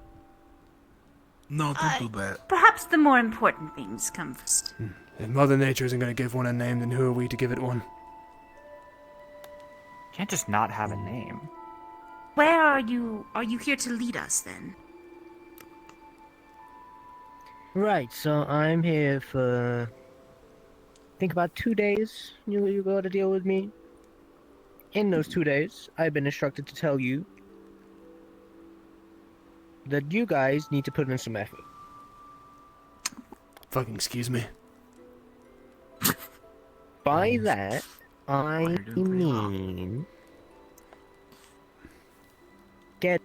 No, don't do that. Perhaps the more important things come first. If Mother Nature isn't going to give one a name, then who are we to give it one? Can't just not have a name. Where are you? Are you here to lead us then? Right, so I'm here for... I think about 2 days you got to deal with me. In those 2 days, I've been instructed to tell you that you guys need to put in some effort. Fucking excuse me. By that, I mean... get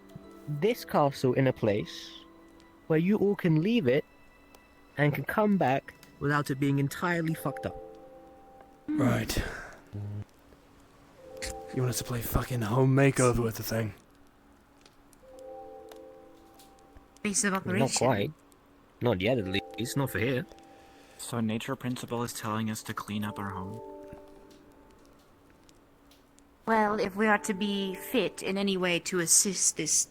this castle in a place where you all can leave it and can come back without it being entirely fucked up. Right. You want us to play fucking home makeover with the thing? Base of operation. Not quite. Not yet, at least. Not for here. So nature principle is telling us to clean up our home. Well, if we are to be fit in any way to assist this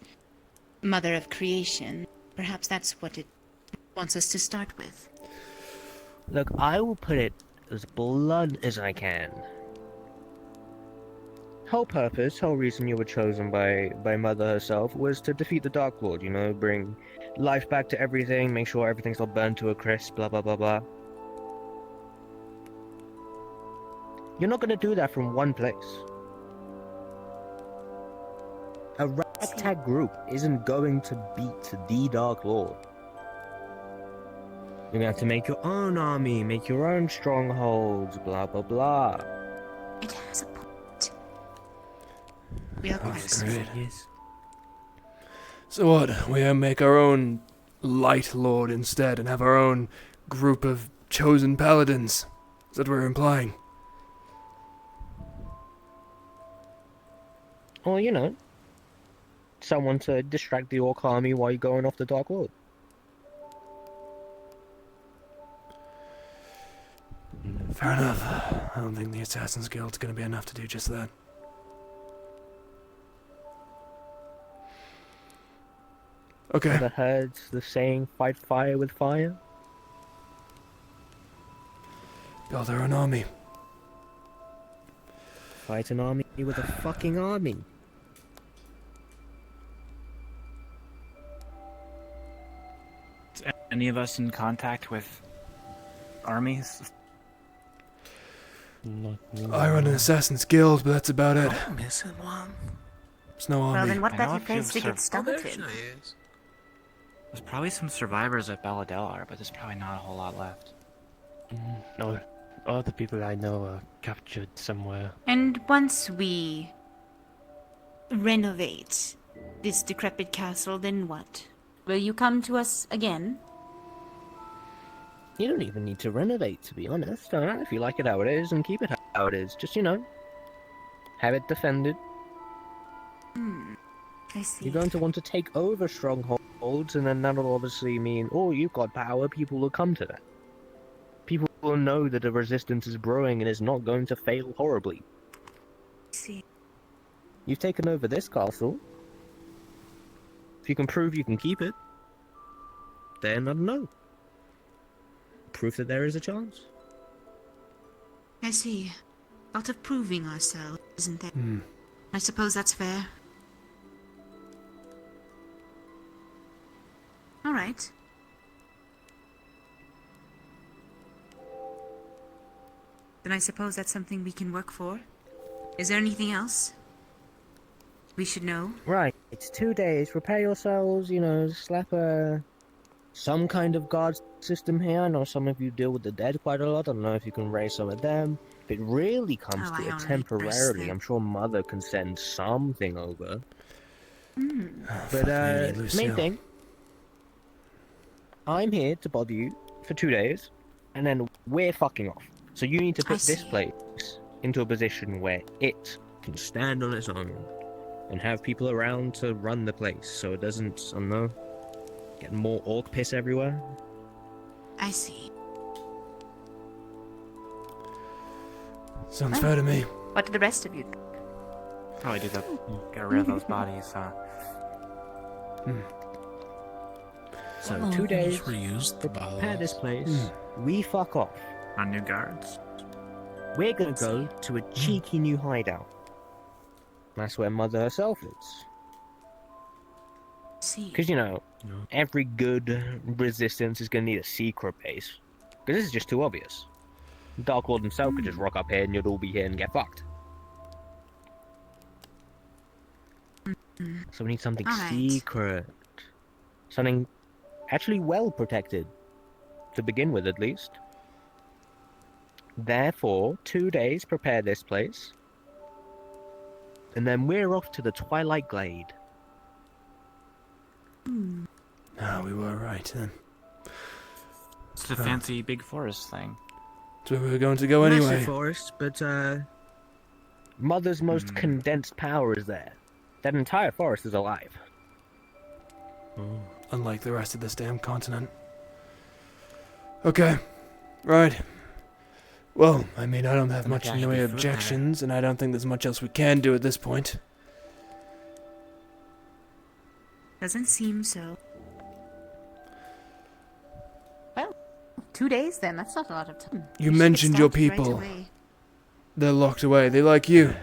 mother of creation, perhaps that's what it wants us to start with. Look, I will put it as blunt as I can. Whole purpose, whole reason you were chosen by Mother herself was to defeat the Dark Lord, you know, bring life back to everything, make sure everything's all burned to a crisp, blah blah blah blah. You're not gonna do that from one place. A ragtag group isn't going to beat the Dark Lord. You're gonna have to make your own army, make your own strongholds, blah blah blah. It has a point. We are That's quite great. Yes. So what? We make our own Light Lord instead and have our own group of chosen paladins? Is that what we're implying? Well, you know, someone to distract the Orc army while you're going off the Dark Lord. Fair enough. I don't think the Assassin's Guild's gonna be enough to do just that. Okay. Ever heard the saying, fight fire with fire? Build our own army. Fight an army with a fucking army. Is any of us in contact with armies? Not me. I run an Assassin's Guild, but that's about it. I'm missing one. There's no well. army. Then what I know better a few place to of get Oh, there started? actually is. There's probably some survivors at Belladillar, but there's probably not a whole lot left. No, all the people I know are captured somewhere. And once we renovate this decrepit castle, then what? Will you come to us again? You don't even need to renovate, to be honest. Alright, if you like it how it is, and keep it how it is. Just, you know, have it defended. I see. You're going to want to take over strongholds, and then that'll obviously mean, oh, you've got power, people will come to that. People will know that a resistance is brewing and is not going to fail horribly. I see. You've taken over this castle. If you can prove you can keep it, then I don't know. Proof that there is a chance. I see. A lot of proving ourselves, isn't there? I suppose that's fair. All right. Then I suppose that's something we can work for. Is there anything else we should know? Right, it's 2 days. Prepare yourselves, slap some kind of guard system here. I know some of you deal with the dead quite a lot. I don't know if you can raise some of them. If it really comes to it temporarily, I'm sure Mother can send something over. But, main thing, I'm here to bother you for 2 days, and then we're fucking off. So you need to put this place into a position where it can stand on its own and have people around to run the place so it doesn't, I don't know, get more orc piss everywhere. I see. Sounds fair to me. What do the rest of you think? Probably do that. Get rid of those bodies. So 2 days, reuse the prepare this place, we fuck off. On new guards. We're gonna go to a cheeky new hideout. That's where Mother herself is. See. Because, every good resistance is gonna need a secret base. Because this is just too obvious. Dark Lord himself could just rock up here and you'd all be here and get fucked. So we need something secret. Something actually well protected. To begin with, at least. Therefore, 2 days, prepare this place. And then we're off to the Twilight Glade. Ah, we were right then. It's the fancy big forest thing. That's where we were going to go anyway. Massive forest, but Mother's most condensed power is there. That entire forest is alive. Unlike the rest of this damn continent. Okay. Right. Well, I mean, I don't have much in the way of objections, and I don't think there's much else we can do at this point. Doesn't seem so. Well, 2 days then. That's not a lot of time. You mentioned your people. They're locked away. They like you.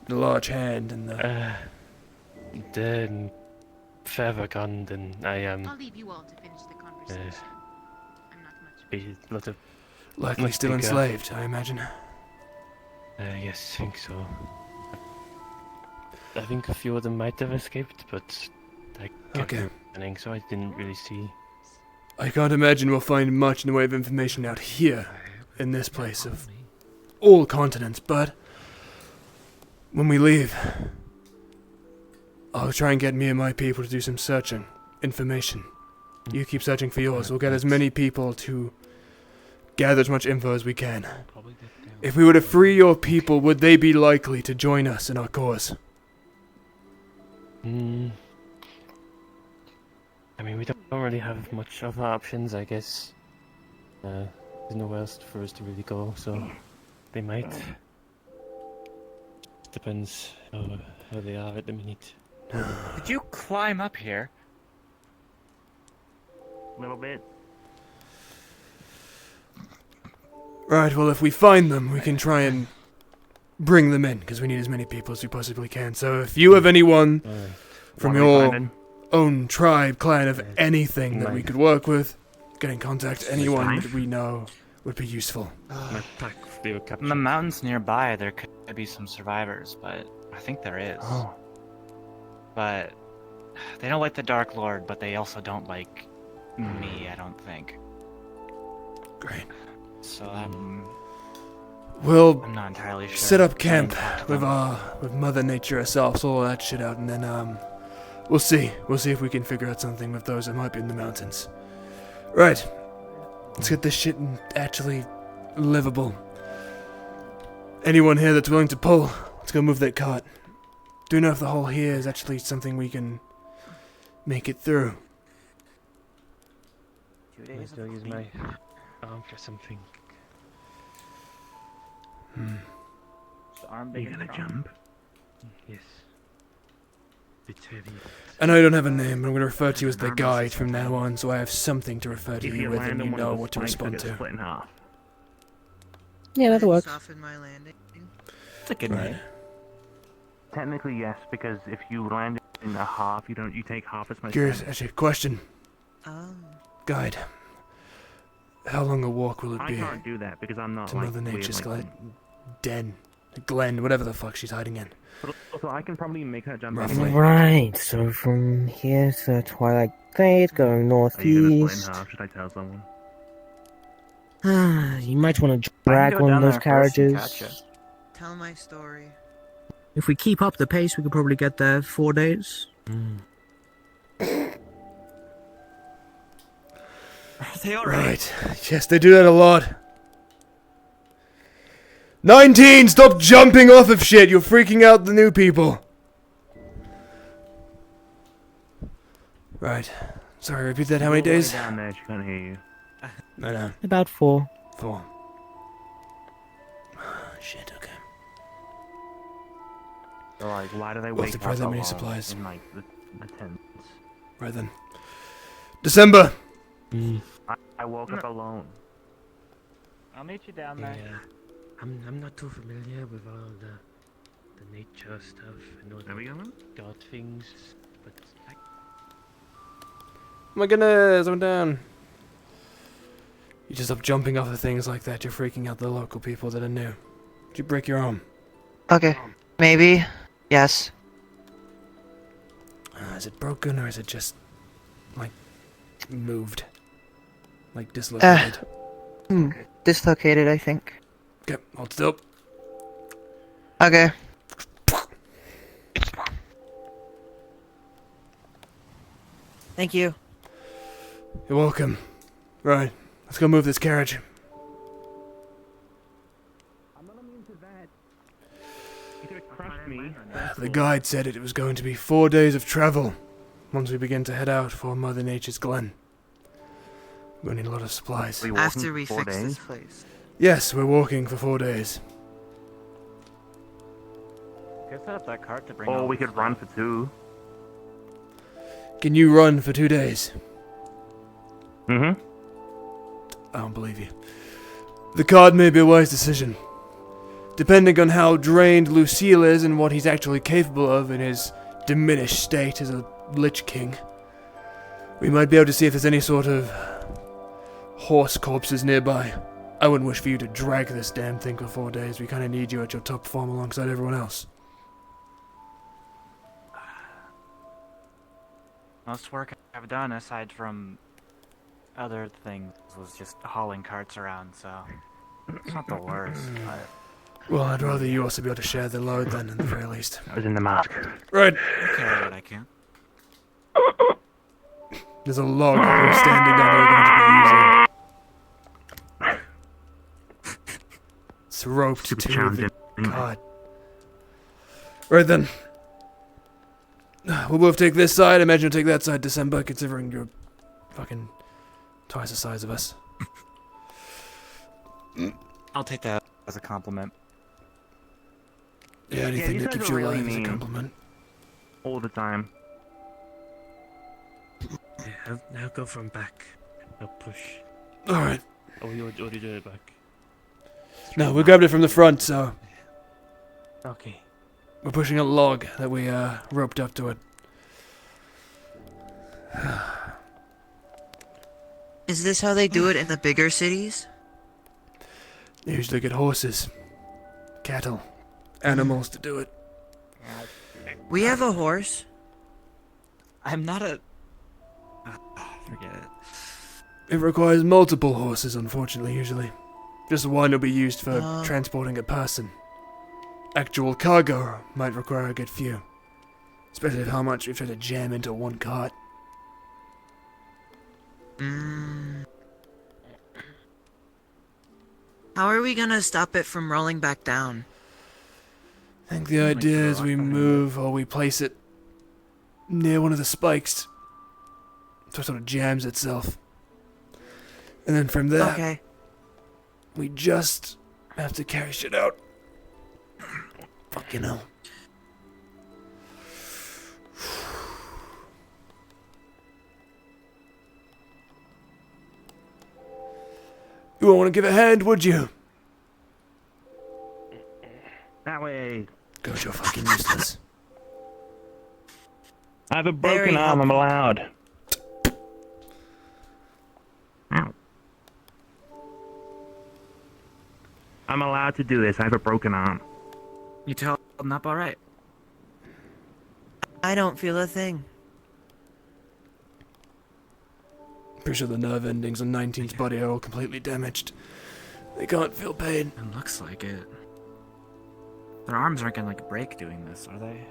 The large hand and the... They're further gone than I am. I'll leave you all to finish the conversation. I'm not much. Be a lot of... Likely still enslaved, I imagine. Yes, I think so. I think a few of them might have escaped, but I kept running, so I didn't really see. I can't imagine we'll find much in the way of information out here, in this place of all continents, but when we leave, I'll try and get me and my people to do some searching, information. You keep searching for yours. We'll get as many people to gather as much info as we can. If we were to free your people, would they be likely to join us in our cause? I mean, we don't really have much other options, I guess. There's nowhere else for us to really go, so they might. Depends how they are at the minute. Did you climb up here? A little bit. Right, well, if we find them, we can try and bring them in, because we need as many people as we possibly can. So if you have anyone from your own tribe, clan, of anything that we could work with, get in contact. Anyone that we know would be useful. In the mountains nearby, there could be some survivors, but I think there is. Oh. But they don't like the Dark Lord, but they also don't like me, I don't think. Great. So we'll I'm not entirely sure. set up camp with Mother Nature herself, sort all that shit out, and then we'll see. We'll see if we can figure out something with those that might be in the mountains. Right. Let's get this shit actually livable. Anyone here that's willing to pull, Let's go move that cart. Do you know if the hole here is actually something we can make it through? 2 Can I days still of use clean. my arm for something? Is the arm big You and gonna strong? jump? Yes. It's heavy. I know you don't have a name, but I'm going to refer to you as the guide from now on, so I have something to refer to If you you with land and you on one know of the what to spikes, respond it gets to. split in half. Yeah, that Can I works. soften my landing? It's a good Right. name. Technically, yes, because if you land in a half, you take half as much Curious, damage. actually, question. Guide. How long a walk will it I be can't do that because I'm not to like Mother weird Nature's like den? Glen, whatever the fuck she's hiding in. But also, I can probably make that jump Roughly. anyway. Right, so from here to Twilight Glade, going Are you gonna split in northeast. half? Should I tell someone? You might want to I can drag go one down of those there first and catch carriages. Tell my story. If we keep up the pace, we could probably get there 4 days. Are they already? Right. Yes, they do that a lot. 19! Stop jumping off of shit! You're freaking out the new people. Right. Sorry, repeat that. How many Go way days? down there, she can't hear you. I know. About 4. 4. Shit, okay. So like, why do they We'll wake have to up buy that many alone supplies. in like the tents? Right then. December! I woke up alone. I'll meet you down there. Yeah. I'm not too familiar with all the nature stuff. I know There we go. god things, but I Oh my goodness, I'm down. You just stop jumping off of things like that, you're freaking out the local people that are new. Did you break your arm? Okay, maybe. Yes. Is it broken or is it just, like, moved? Like dislocated? Dislocated, I think. Okay, hold still. Okay. Thank you. You're welcome. Right, let's go move this carriage. I'm not immune to that. You could have crushed me. The guide said it was going to be 4 days of travel once we begin to head out for Mother Nature's Glen. We're gonna need a lot of supplies. After we fix this place. Yes, we're walking for 4 days. You could set up that cart to bring. Or all we this could run for 2. Can you run for 2 days? Mm-hmm. I don't believe you. The card may be a wise decision. Depending on how drained Lucille is and what he's actually capable of in his diminished state as a Lich King, we might be able to see if there's any sort of horse corpses nearby. I wouldn't wish for you to drag this damn thing for 4 days. We kind of need you at your top form alongside everyone else. Most work I've done, aside from other things, was just hauling carts around, so it's not the worst. But Well, I'd rather you also be able to share the load then, at the very least. I was in the mask. Right. I carry what I can. There's a log we're standing on that we're going to be using. It's roped Super to charmed the in. cart. Right then. We'll both take this side. I imagine you'll take that side, December, considering you're fucking twice the size of us. I'll take that as a compliment. Yeah, anything you that guys keeps are you really alive is a mean. compliment. All the time. yeah, I'll go from back. I'll push. Alright. Oh, you do it back. No, we grabbed it from the front, so Okay. we're pushing a log that we roped up to it. Is this how they do it in the bigger cities? They usually get horses, cattle, animals to do it. We have a horse. I'm not a. Forget it. It requires multiple horses, unfortunately, usually. Just one will be used for Oh. transporting a person. Actual cargo might require a good few. Especially with how much we've tried to jam into one cart. How are we gonna stop it from rolling back down? I think the idea is we move or we place it near one of the spikes so it sort of jams itself. And then from there, Okay. we just have to carry shit out. Fucking hell. You won't want to give a hand, would you? That way. God, you're fucking useless. I have a Very broken arm. I'm allowed. Ow. I'm allowed to do this. I have a broken arm. You two holding up all right? I don't feel a thing. Pretty sure the nerve endings on 19's body are all completely damaged. They can't feel pain. It looks like it. Their arms aren't gonna like break doing this, are they?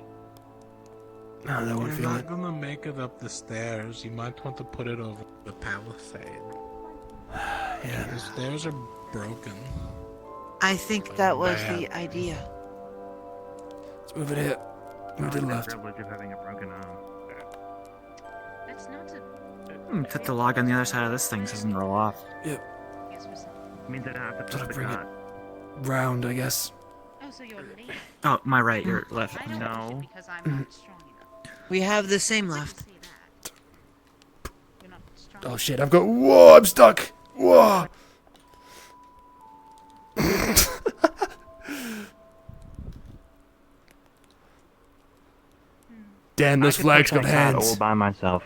No, they won't You're feel not it. gonna make it up the stairs. You might want to put it over the palisade. Yeah. The stairs are broken. I think that was the idea. Let's move it here. Move to the left. Privilege of having a broken arm. That's not a... Put the log on the other side of this thing so it doesn't roll off. Yes, we're saying. Means I don't have to Sort put of the bring it cart. round, I guess. Oh, so you're late. Oh, my right, your left. I don't No. push it because I'm not strong enough. We have the same You left. say that. You're not strong Oh shit, I've got. Whoa, I'm stuck! Whoa! Damn, those flags got all hands. by myself.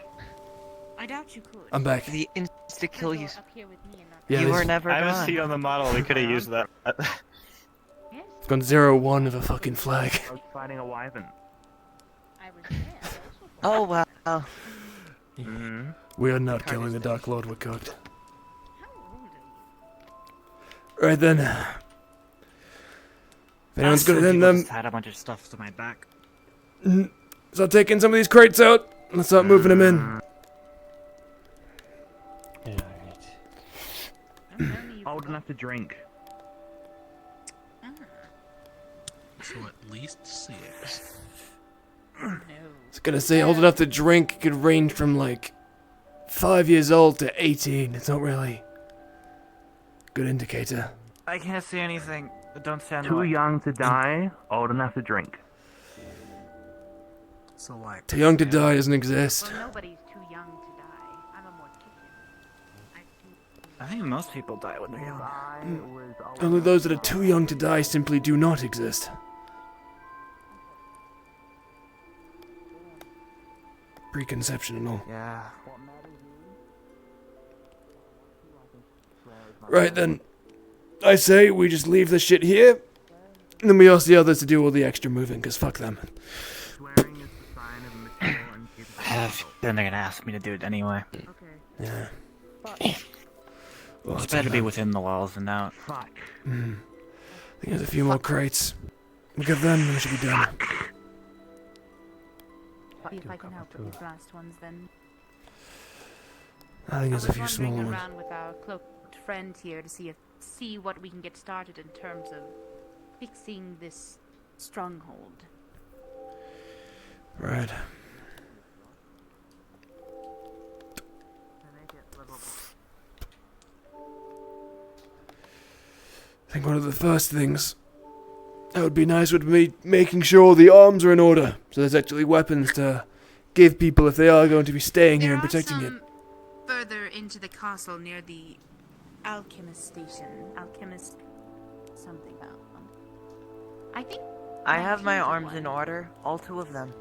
I doubt you could. I'm back. The insta kill you. Up here with me and not... Yeah, You this- were never I have a gone. seat on the model. We could have used that. Yes, It's gone 0-1 of a fucking flag. I was fighting a wyvern. I was there. Oh wow. Mm-hmm. We are not killing the Dark Lord, we're cooked. How old are you? Right then. If anyone's Some gonna then people just had a bunch of stuff to my back. start taking some of these crates out. Let's start moving them in. Yeah, alright. Old enough to drink. So at least 6. No. I was gonna say old enough to drink could range from like 5 years old to 18. It's not really a good indicator. I can't see anything. Don't stand Too away. young to die, old enough to drink. So like. Too young to die doesn't exist. Well, nobody's too young to die. I'm a mortician. I think most people die when they're young. Only those that are too young to die simply do not exist. Preconception and all. Yeah. Right then, I say we just leave this shit here, and then we ask the others to do all the extra moving, because fuck them. Swearing is the sign of a mature and capable adult. Then they're gonna ask me to do it anyway. Yeah. Well, It's it's better to be okay. within the walls than out. Fuck. I think there's a few more crates. We'll get them, and we should be done. See if I can help with these last ones then. I think there's a I few was smaller wandering ones. around with our cloaked friend here to see what we can get started in terms of fixing this stronghold. Right. I think one of the first things that would be nice would be making sure the arms are in order, so there's actually weapons to give people if they are going to be staying here and protecting it. Further into the castle near the alchemist station. Alchemist something. I think I have my 19's arms one. in order, all 2 of them.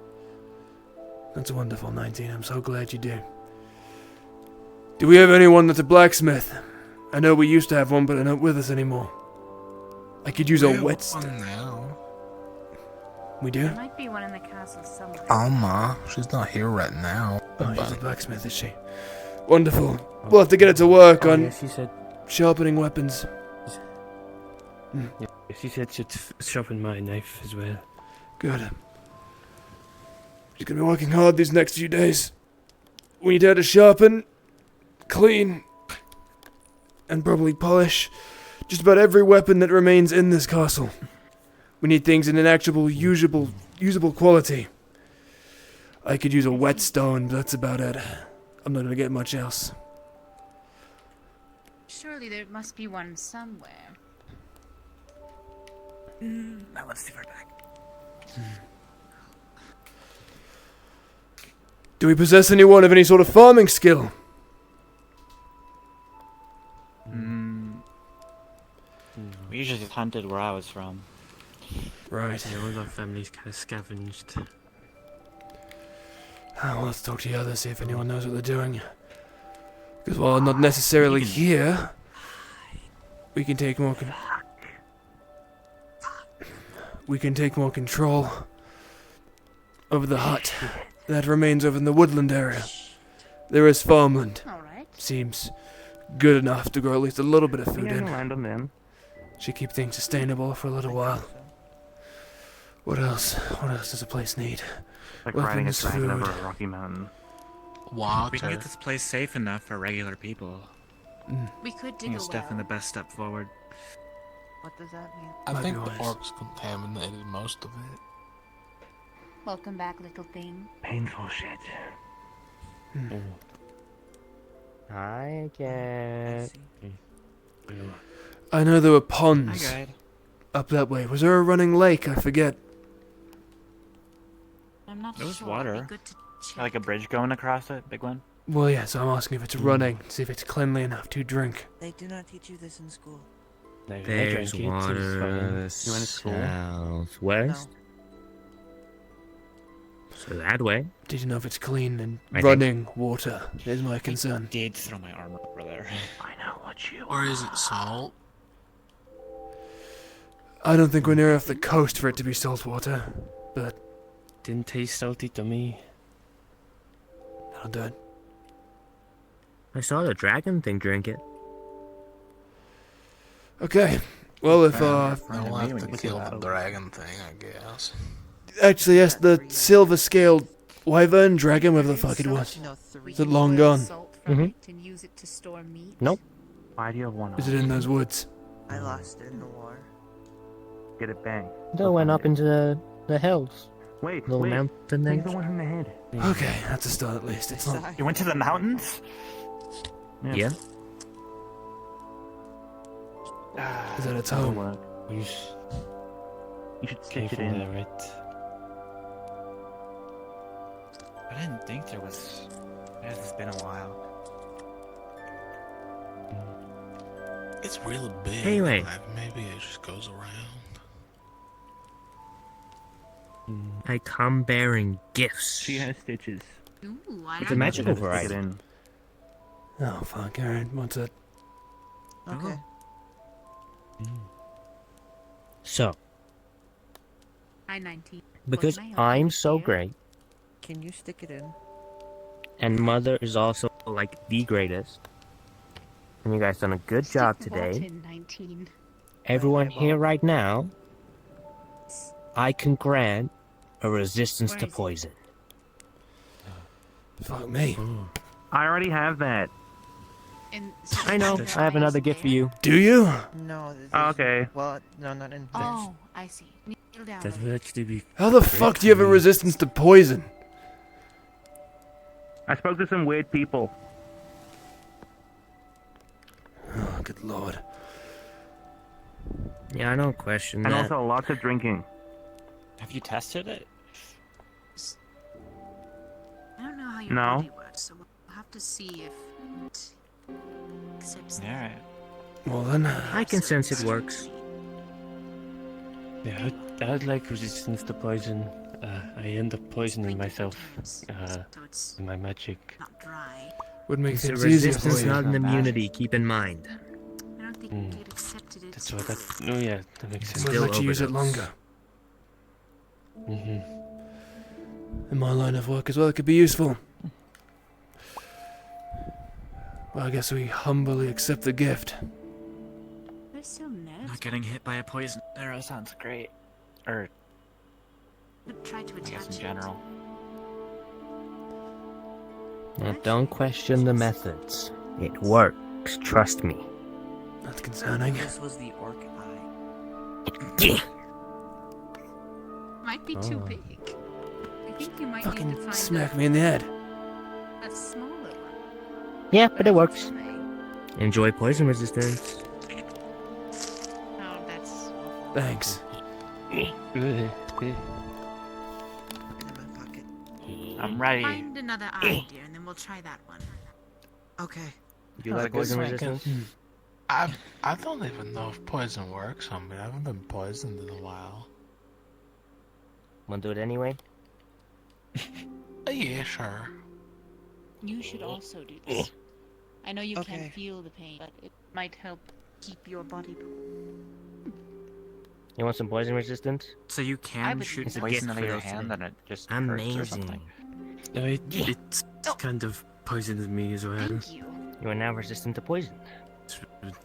That's wonderful, 19. I'm so glad you do. Do we have anyone that's a blacksmith? I know we used to have one, but they're not with us anymore. I could use a whetstone. One now. We do? There might be one in the castle somewhere. Alma, she's not here right now. Oh, she's a blacksmith, is she? Wonderful. We'll have to get her to work Oh, on yeah, she said. sharpening weapons. Yeah, she said she'd sharpen my knife as well. Good. She's gonna be working hard these next few days. We need her to sharpen, clean, and probably polish just about every weapon that remains in this castle. We need things in an actual usable quality. I could use a whetstone, but that's about it. I'm not gonna get much else. Surely there must be one somewhere. Now let's see if we're back. Do we possess anyone of any sort of farming skill? We usually just hunted where I was from. Right. Yeah, all our families kind of scavenged. Well, let's talk to the others, see if anyone knows what they're doing. Because while I'm not necessarily here, we can take more control over the hut that remains over in the woodland area. There is farmland. Seems good enough to grow at least a little bit of food in. Land on them. Should keep things sustainable for a little while. What else? What else does a place need? Like riding a Weapons, dragon food. over a rocky mountain. Water. We can get this place safe enough for regular people. We could I dig think a it's well. definitely the best step forward. What does that mean? I Might think be the wise. orcs contaminated most of it. Welcome back, little thing. Painful shit. Hi again. I know there were Hi, ponds guide. up that way. Was there a running lake? I forget. I'm not There was sure. water. It'd be good to check. Like a bridge going across it, big one. Well, yeah, so I'm asking if it's running, see if it's cleanly enough to drink. They do not teach you this in school. No, I There's drank it, so it's fine. water You went to school? southwest. So that way. Did you know if it's clean and I think- running water? Is my concern. Did throw my armor over there. I know what you Or is it salt? I don't think we're near enough the coast for it to be salt water, but Didn't taste salty to me. that'll do it. I saw the dragon thing drink it. Okay. Well, if I'll have to kill the dragon thing, I guess. actually, yes, the silver-scaled wyvern dragon, whatever the fuck it was. Is it long gone? Salt from it and use it to store meat. Nope. Why do you have one? Is it in those woods? I lost it in the war. Get it bang. They went up into the hills. Wait, Little wait. mountain Take thing. the one in the head. Okay, that's a start at least. It's not. You went to the mountains? Yeah. Is that its That'll home? work. You You should came stitch it from in. there, right? I didn't think there was. It's been a while. It's really big. Anyway. Like, maybe it just goes around. I come bearing gifts. She has stitches. Ooh, I It's like a magical Stick it variety. in. Oh, fuck, alright, what's it? Okay. So, I-19. because What may I help I'm you so here? great, Can you stick it in? and Mother is also like the greatest, and you guys done a good Stick job what today. in 19? Everyone here right now, I can grant a resistance Where to is it? poison. Fuck me. I already have that. In, I know. I have another gift for you. Do you? No. Oh, okay. Well, no, not in. Oh, I see. Kneel down. That would actually be. How the fuck do you have a resistance to poison? I spoke to some weird people. Oh, good lord. Yeah, I don't question And that. also lots of drinking. Have you tested it? I don't know how your No. body works, so we'll have to see if it accepts that. Alright. Well then, I can sense it works. Yeah, I'd like resistance to poison. I end up poisoning myself So it's in my magic. not dry. would make It's a things easier for resistance, you. not an Not bad. immunity. Keep in mind. I don't think Mm. it accepted it. That's what that. Oh yeah, that makes sense. Would Still let you use it overdose. longer. Mm-hmm. In my line of work as well, it could be useful. Well, I guess we humbly accept the gift. They're so nervous. Not getting hit by a poison arrow sounds great. Or, But try to I attach guess in it. general. Now, don't question the methods. It works. Trust me. That's concerning. This was the orc eye. might be too Oh. big. I think you might need to Fucking find smack me in the head. a smaller one. Yeah, but it works. Enjoy poison resistance. Oh, that's awful. Thanks. I'm ready. Find another eye, dear, and then we'll try that one. Okay. You like poison resistance? I don't even know if poison works on me. I haven't been poisoned in a while. Wanna do it anyway? Yeah, sure. You should also do this. I know you Okay. can't feel the pain, but it might help keep your body. You want some poison resistance? So you I can would shoot use that. poison Poison out for of your your hand and it just hurts or Amazing. something. No, it's kind of poisoned me as well. Thank you. You are now resistant to poison. It's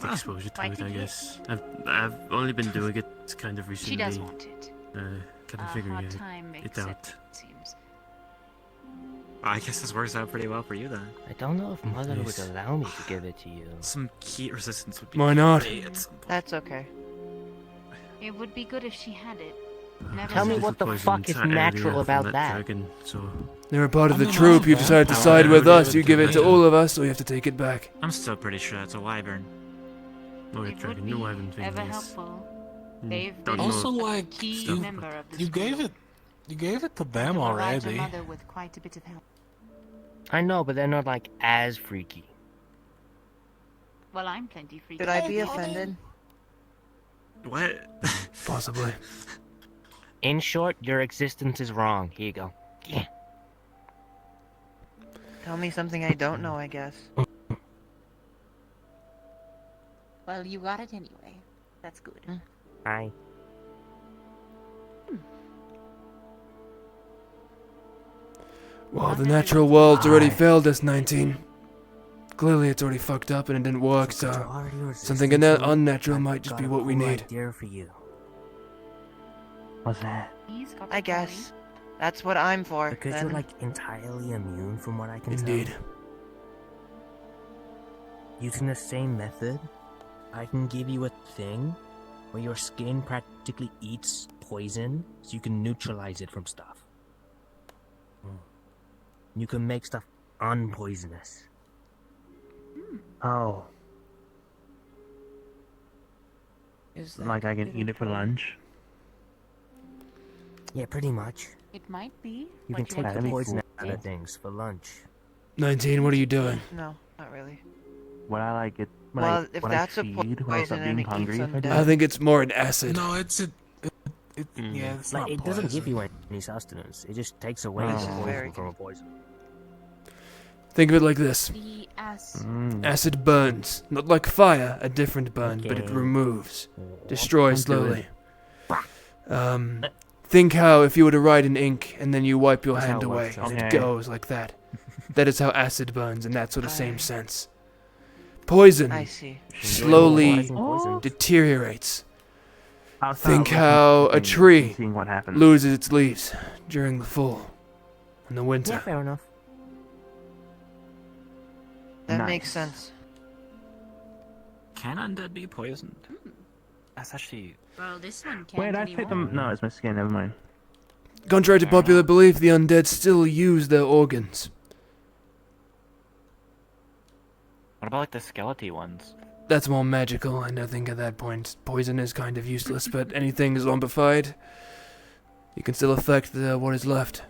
exposure to Might it, be I good. guess. I've only been doing it kind of recently. She does want it. Kind A of figuring hard time it makes it, out. seems. I guess this works out pretty well for you then. I don't know if Mother Nice. would allow me to give it to you. Some heat resistance would be Why not? great at some point. That's okay. It would be good if she had it. Never Tell me said- what the Poisoned fuck is earlier natural from about that that? dragon, so You're a part of I the don't troop. know, You man. decided to I side would with give us. it You to give it to me. all of us, or you have to take it back. I'm still pretty sure it's a wyvern. oh, It would dragon, be no wyvern thing ever is. helpful. Mm, They've don't been know. Also, a like, key stuff, member of the You school. gave it to them Can provide your already. mother with quite a bit of help. I know, but they're not like as freaky. Well, I'm plenty freaky. Should I be offended? What? Possibly. In short, your existence is wrong. Here you go. Tell me something I don't know, I guess. Well, you got it anyway. That's good. Hi. Well, the natural world's already failed us, 19. Clearly, it's already fucked up and it didn't work, so something unnatural might just be what we need. For you. What's that? He's got I the guess. That's what I'm for. Because then. you're like entirely immune from what I can Indeed. tell. Using the same method, I can give you a thing where your skin practically eats poison so you can neutralize it from stuff. You can make stuff unpoisonous. Oh, Is that like I can good eat it for lunch? Yeah, pretty much. It might be. You but can take have the to be poison free. out of things for lunch. 19, what are you doing? No, not really. Would I like it? Well, if when that's I a feed, when I poison stop and being it hungry, eats if I do undead. I think it's more an acid. No, it's yeah, it's Like, not it doesn't give poison. you any sustenance. It just takes away This the is poison very from a poison. Think of it like this. The acid. Acid burns. Not like fire, a different burn, but it Okay. removes. Destroys Don't do slowly. Think how if you were to write in ink and then you wipe your That's hand how it away, works, and it okay. goes like that. That is how acid burns in that sort of same sense. Poison I see. slowly Utilizing poison. deteriorates. I'll Think start how a looking tree and seeing what happens. loses its leaves during the fall and the Yeah, winter. fair enough. That Nice. makes sense. Can undead be poisoned? That's actually. Well, this one can't Wait, I anymore. picked them. No, it's my skin. Never mind. Contrary to popular belief, the undead still use their organs. What about like the skeleton ones? That's more magical, and I think at that point, poison is kind of useless, but anything zombified, you can still affect what is left.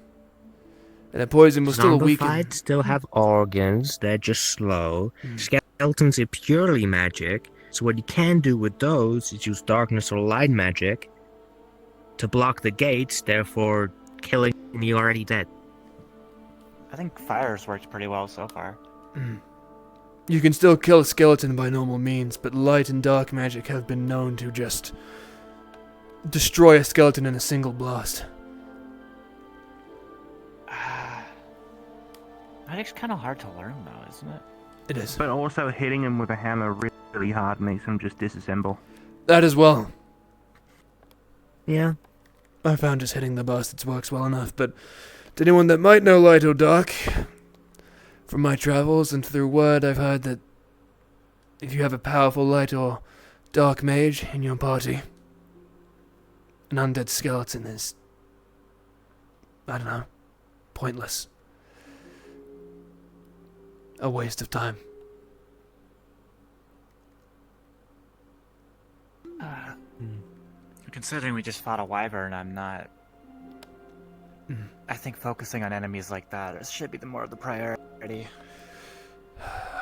And the poison will still weaken. Zombified still have organs, they're just slow. Skeletons are purely magic, so what you can do with those is use darkness or light magic to block the gates, therefore killing the already dead. I think fire's worked pretty well so far. You can still kill a skeleton by normal means, but light and dark magic have been known to just destroy a skeleton in a single blast. Magic's kind of hard to learn though, isn't it? It is. But also hitting him with a hammer really hard makes him just disassemble. That as well. Yeah. I found just hitting the bastards works well enough, but to anyone that might know light or dark, from my travels and through word, I've heard that if you have a powerful light or dark mage in your party, an undead skeleton is I don't know, pointless. A waste of time. Considering we just fought a wyvern, I'm not... I think focusing on enemies like that should be the more of the priority.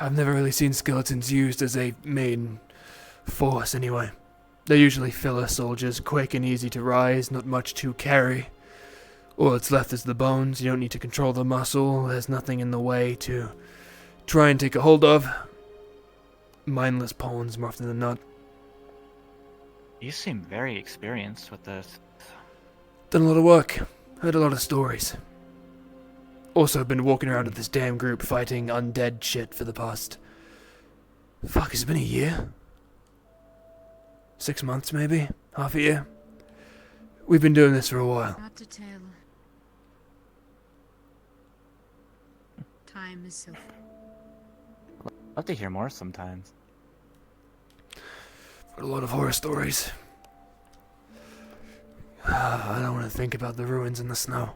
I've never really seen skeletons used as a main force anyway. They're usually filler soldiers, quick and easy to rise, not much to carry. All that's left is the bones. You don't need to control the muscle. There's nothing in the way to try and take a hold of. Mindless pawns more often than not. You seem very experienced with this. Done a lot of work. Heard a lot of stories. Also been walking around with this damn group fighting undead shit for the past... Fuck, has it been a year? 6 months maybe? Half a year? We've been doing this for a while. Not to tell. Time is so... Love to hear more sometimes. A lot of horror stories. I don't want to think about the ruins in the snow.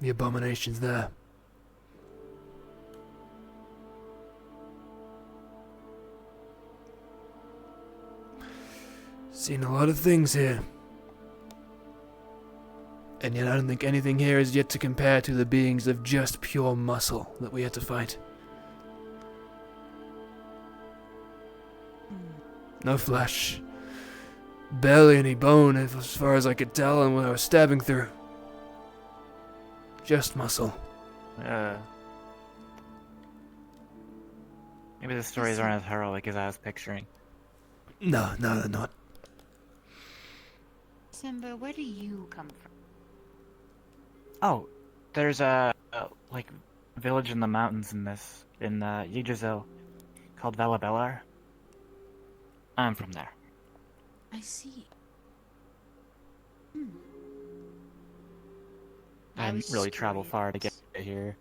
The abominations there. Seen a lot of things here. And yet I don't think anything here is yet to compare to the beings of just pure muscle that we had to fight. No flesh. Barely any bone as far as I could tell and what I was stabbing through. Just muscle. Maybe the stories aren't as heroic as I was picturing. No, they're not. Simba, where do you come from? Oh, there's a like village in the mountains in Yggdrasil called Valabellar. I'm from there. I see. I didn't really travel far to get here.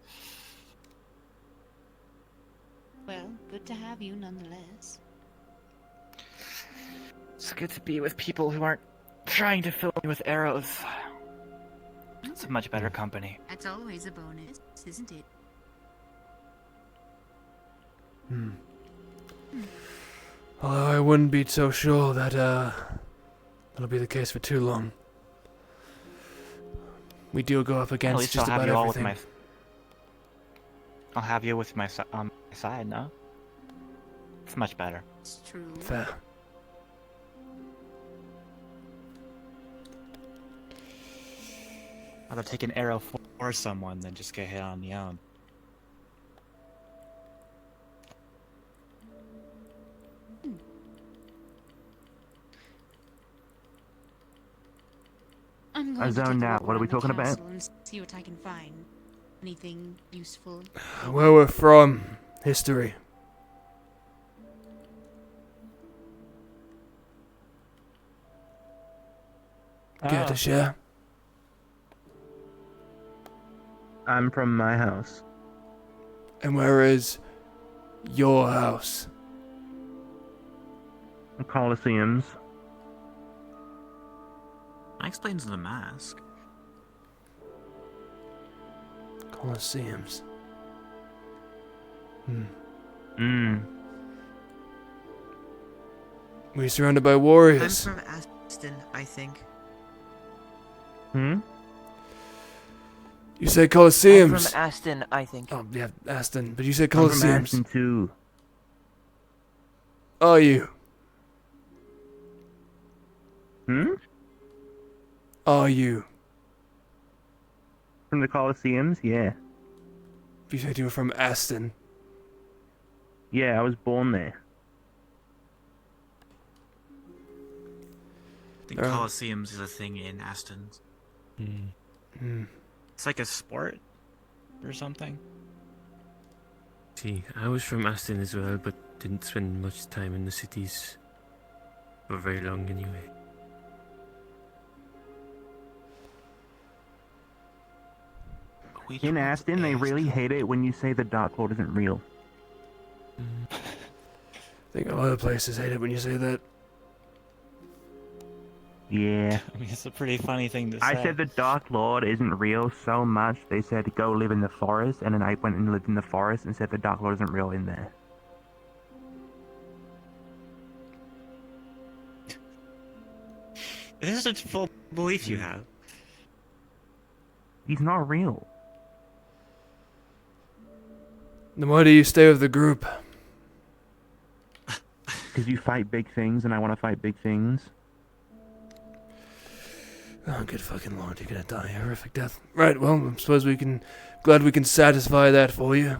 Well, good to have you nonetheless. It's good to be with people who aren't trying to fill me with arrows. It's a much better company. That's always a bonus, isn't it? Although I wouldn't be so sure that that'll be the case for too long. We do go up against just about everything. I'll have you with my on my side, no? It's much better. It's true. Fair. I'd rather take an arrow for someone than just get hit on the own. I'm going I to take zoned a out. walk What are we around the talking about? castle and see what I can find. Anything useful? Where we're from. History. Care to share? I'm from my house. And where is your house? Colosseums. That explains the mask. Colosseums. We're surrounded by warriors. I'm from Aston, I think. You said Colosseums. I'm from Aston, I think. Oh, yeah, Aston. But you said I'm from Colosseums. Aston too. Are you? Are you? From the Colosseums, yeah. You said you were from Aston. Yeah, I was born there. I think Colosseums is a thing in Aston. It's like a sport or something. See, I was from Aston as well, but didn't spend much time in the cities. For very long anyway. In Aston, they really hate it when you say the Dark Lord isn't real. I think a lot of places hate it when you say that. Yeah. I mean, it's a pretty funny thing to say. I said the Dark Lord isn't real so much, they said go live in the forest, and then I went and lived in the forest and said the Dark Lord isn't real in there. This is a full belief you have. He's not real. Then why do you stay with the group? Because you fight big things and I want to fight big things. Oh, good fucking lord, you're gonna die a horrific death. Right, well, I suppose glad we can satisfy that for you.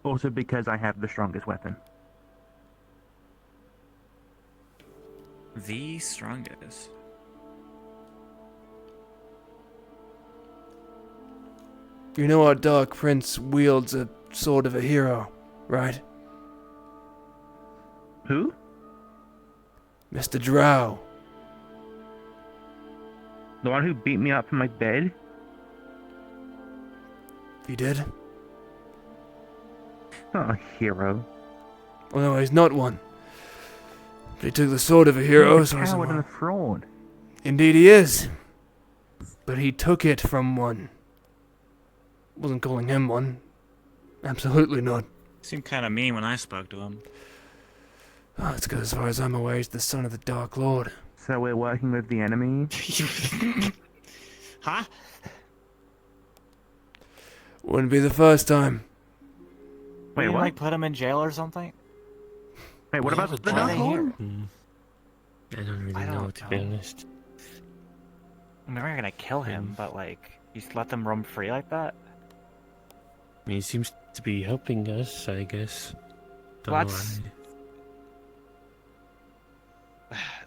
Also because I have the strongest weapon. The strongest. You know our Dark Prince wields a sword of a hero, right? Who? Mr. Drow. The one who beat me up from my bed? He did? Not a hero. Oh no, he's not one. But he took the sword of a hero, He's so a is coward and a one. fraud. Indeed he is. But he took it from one. Wasn't calling him one. Absolutely not. Seemed kind of mean when I spoke to him. Oh, it's because as far as I'm aware, he's the son of the Dark Lord. So we're working with the enemy? Huh? Wouldn't be the first time. Wait, Didn't, what? like, put him in jail or something? Wait, what about the Why are Dark they Lord? here? I don't really I know, don't to be know. honest. I mean, we're not gonna kill him, but like, you just let them roam free like that? I mean, he seems to be helping us, I guess. Don't Well, know that's- why.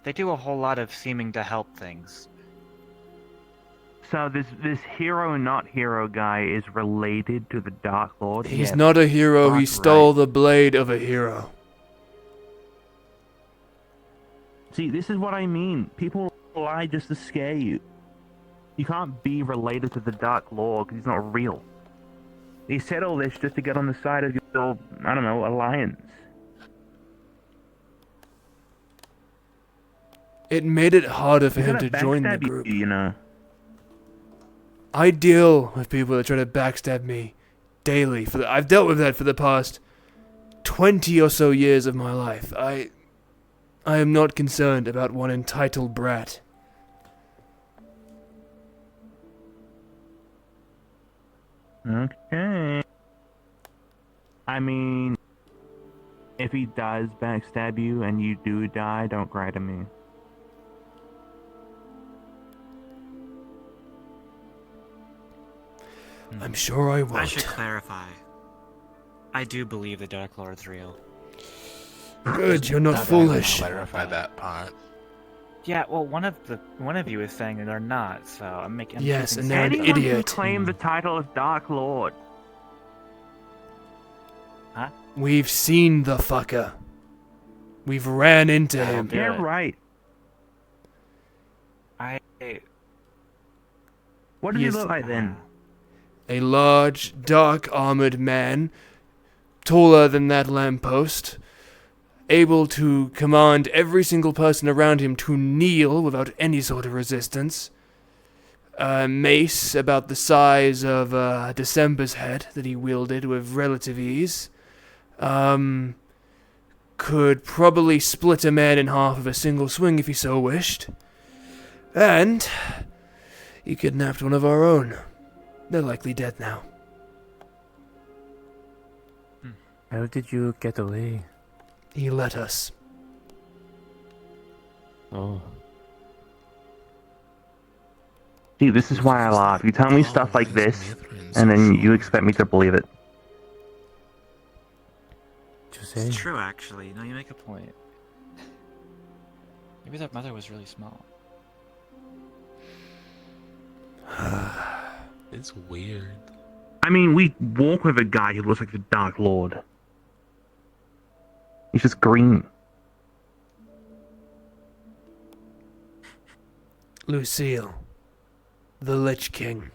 They do a whole lot of seeming to help things. So this hero not hero guy is related to the Dark Lord? He's Yeah, not a hero, he fuck stole right. the blade of a hero. See, this is what I mean. People lie just to scare you. You can't be related to the Dark Lord because he's not real. He said all this just to get on the side of your, I don't know, alliance. It made it harder for He's him gonna to join the backstab group. you know. I deal with people that try to backstab me daily. I've dealt with that for the past 20 or so years of my life. I am not concerned about one entitled brat. Okay. I mean, if he does backstab you and you do die, don't cry to me. I'm sure I I won't. should clarify. I do believe the Dark Lord's real. Good, you're not foolish. Clarify that part. Yeah, well, one of you is saying that they're not, so I'm making. Yes, choosing and they're an sides. Anyone idiot. can claim the title of Dark Lord. Huh? We've seen the fucker. We've ran into him. do Yeah, it. right. What does he Yes. look like then? A large, dark-armored man, taller than that lamppost, able to command every single person around him to kneel without any sort of resistance. A mace about the size of December's head that he wielded with relative ease. Could probably split a man in half with a single swing if he so wished. And he kidnapped one of our own. They're likely dead now. How did you get away? He let us. Oh. See, this is why I laugh. You tell me stuff like this, and then you expect me to believe it. It's true, actually. No, you make a point. Maybe their mother was really small. It's weird. I mean, we walk with a guy who looks like the Dark Lord. He's just green. Lucille, the Lich King,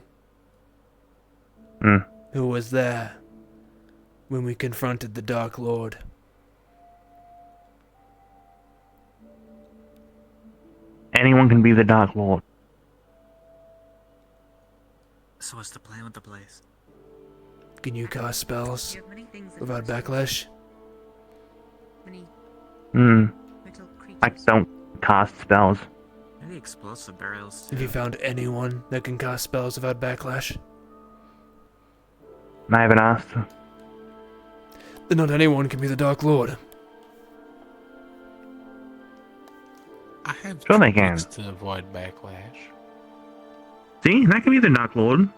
Hmm. who was there when we confronted the Dark Lord. anyone can be the Dark Lord. So what's the plan with the place? Can you cast spells You have many things that without are so- backlash? Many little creatures. I don't cast spells. Maybe explosive barrels Have too. you found anyone that can cast spells without backlash? I haven't asked. Then not anyone can be the Dark Lord. I have Sure they can. tricks to avoid backlash. See, that can be the Dark Lord.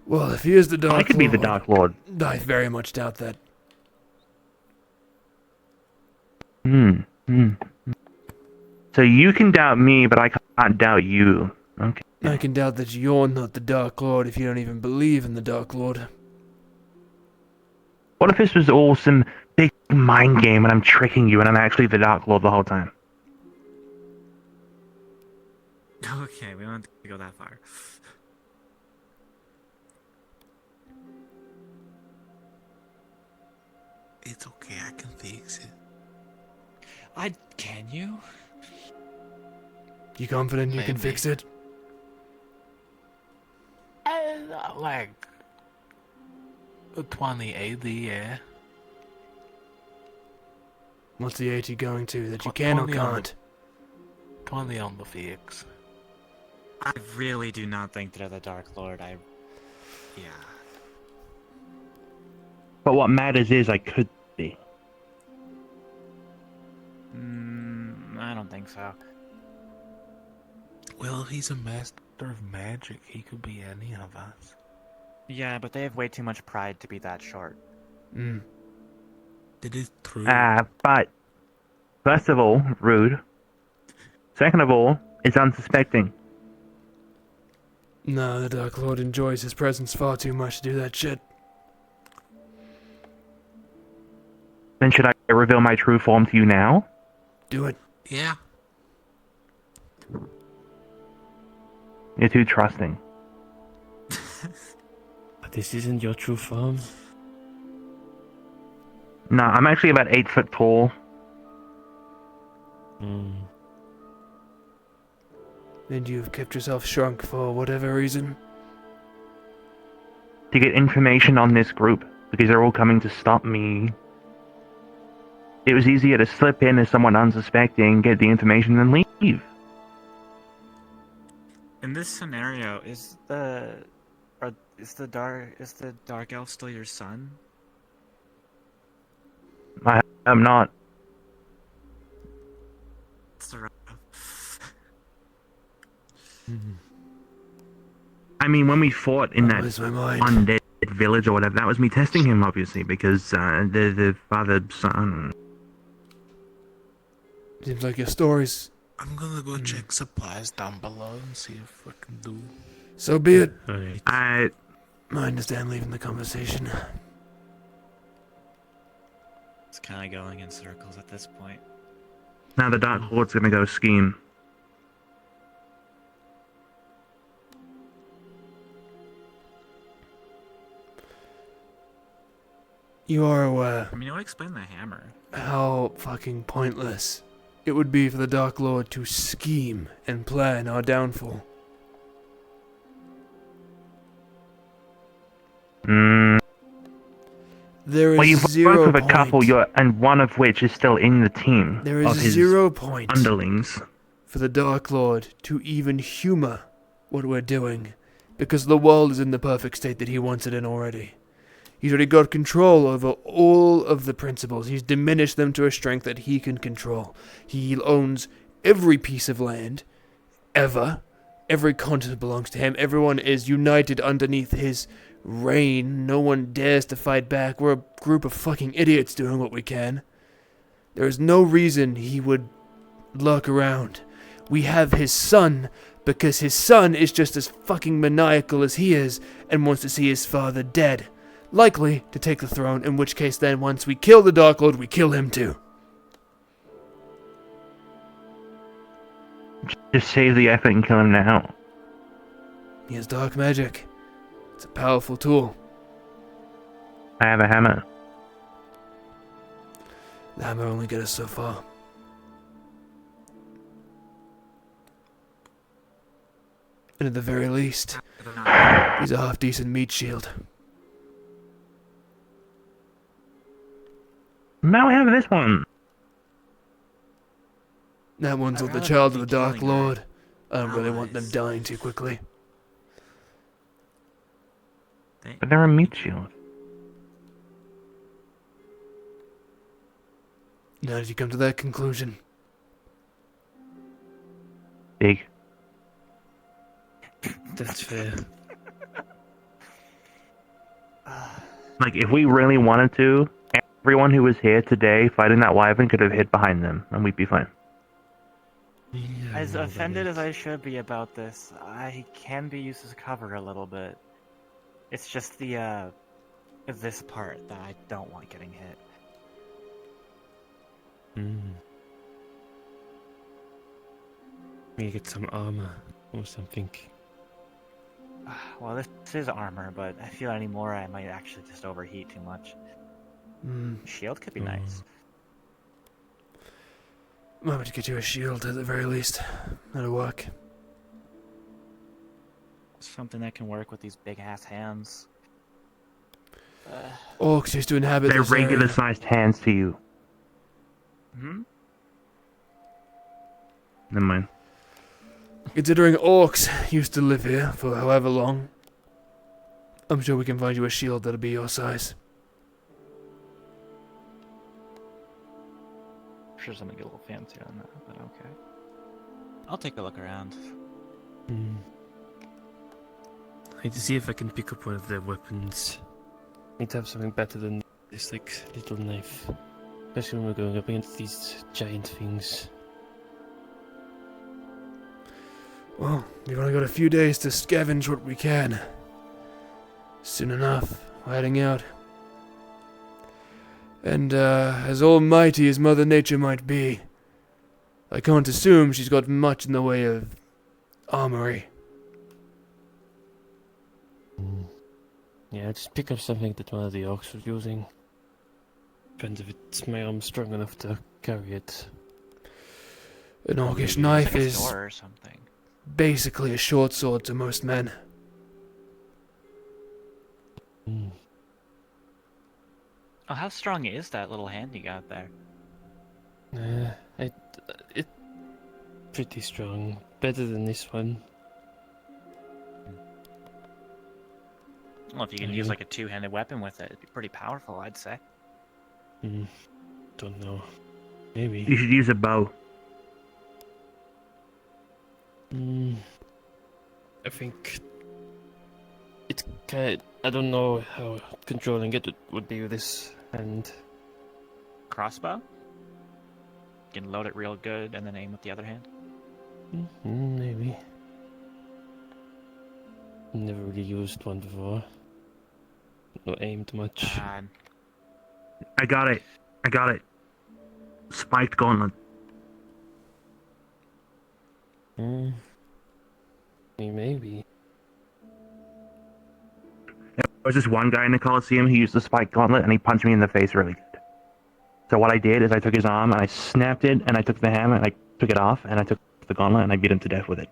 Well, if he is the Dark Lord... I could be the Dark Lord. I very much doubt that. So you can doubt me, but I can't doubt you. Okay. I can doubt that you're not the Dark Lord if you don't even believe in the Dark Lord. What if this was all some big mind game and I'm tricking you and I'm actually the Dark Lord the whole time? Okay, we don't have to go that far. It's okay, I can fix it. Can you? You confident you can Maybe. fix it? Like 20 AD, yeah. What's the age you going to that you can or 20 on can't? 20 on the fix. I really do not think they're the Dark Lord. Yeah. But what matters is I could be. I don't think so. Well, he's a master of magic. He could be any of us. Yeah, but they have way too much pride to be that short. That is true. But first of all, rude. Second of all, it's unsuspecting. No, the Dark Lord enjoys his presence far too much to do that shit. Then should I reveal my true form to you now? Do it. Yeah. You're too trusting. But this isn't your true form. No, I'm actually about 8 foot tall. And you've kept yourself shrunk for whatever reason? To get information on this group, because they're all coming to stop me. It was easier to slip in as someone unsuspecting, get the information, and leave. In this scenario, is the dark elf still your son? I am not. It's the I mean, when we fought in that Where's my mind? undead village or whatever, that was me testing him, obviously, because the father-son. Seems like your stories. I'm gonna go check supplies down below and see if I can do. So be it. Alright. I understand leaving the conversation. It's kind of going in circles at this point. Now the Dark Lord's gonna go scheme. You are aware I mean, I'll explain the hammer. how fucking pointless it would be for the Dark Lord to scheme and plan our downfall. There is Well, you've zero worked with a point. couple, and one of which is still in the team. There is of his 0 point underlings. for the Dark Lord to even humor what we're doing, because the world is in the perfect state that he wants it in already. He's already got control over all of the principles. He's diminished them to a strength that he can control. He owns every piece of land, ever. Every continent belongs to him. Everyone is united underneath his reign. No one dares to fight back. We're a group of fucking idiots doing what we can. There is no reason he would lurk around. We have his son, because his son is just as fucking maniacal as he is, and wants to see his father dead. Likely to take the throne, in which case then, once we kill the Dark Lord, we kill him too. Just save the effort and kill him now. He has dark magic. It's a powerful tool. I have a hammer. The hammer only get us so far. And at the very least, he's a half-decent meat shield. Now we have this one. That one's I'd with the rather child not of be the Dark killing our Lord. I don't really want them allies. dying too quickly. But they're a meat shield. How did you come to that conclusion? Big. That's fair. Like, if we really wanted to, everyone who was here today fighting that wyvern could have hid behind them, and we'd be fine. As offended as I should be about this, I can be used as cover a little bit. It's just the, this part that I don't want getting hit. Maybe get some armor or something. Well, this is armor, but I feel anymore I might actually just overheat too much. Shield could be nice. I'm happy to get you a shield at the very least. That'll work. Something that can work with these big-ass hands. Orcs used to inhabit They're this area. regular-sized hands to you. Hmm? Never mind. Considering orcs used to live here for however long, I'm sure we can find you a shield that'll be your size. I'm sure something a little fancier than that, but okay. I'll take a look around. I need to see if I can pick up one of their weapons. Need to have something better than this, like, little knife. Especially when we're going up against these giant things. Well, we've only got a few days to scavenge what we can. Soon enough, we're heading out. And, as almighty as Mother Nature might be, I can't assume she's got much in the way of armory. Yeah, just pick up something that one of the orcs was using. Depends if it's my arm strong enough to carry it. An orcish knife like a is sword or something. basically a short sword to most men. Oh, how strong is that little hand you got there? It's pretty strong. Better than this one. Well, if you can use like a two-handed weapon with it, it'd be pretty powerful, I'd say. Don't know. Maybe. You should use a bow. I think it's kind. I don't know how controlling it would be with this hand. Crossbow? You can load it real good and then aim with the other hand. Maybe. Never really used one before. Not aimed much. I got it. I got it. Spiked gauntlet. Maybe. There was this one guy in the Coliseum who used the spiked gauntlet and he punched me in the face really good. So what I did is I took his arm and I snapped it and I took the hammer and I took it off and I took the gauntlet and I beat him to death with it.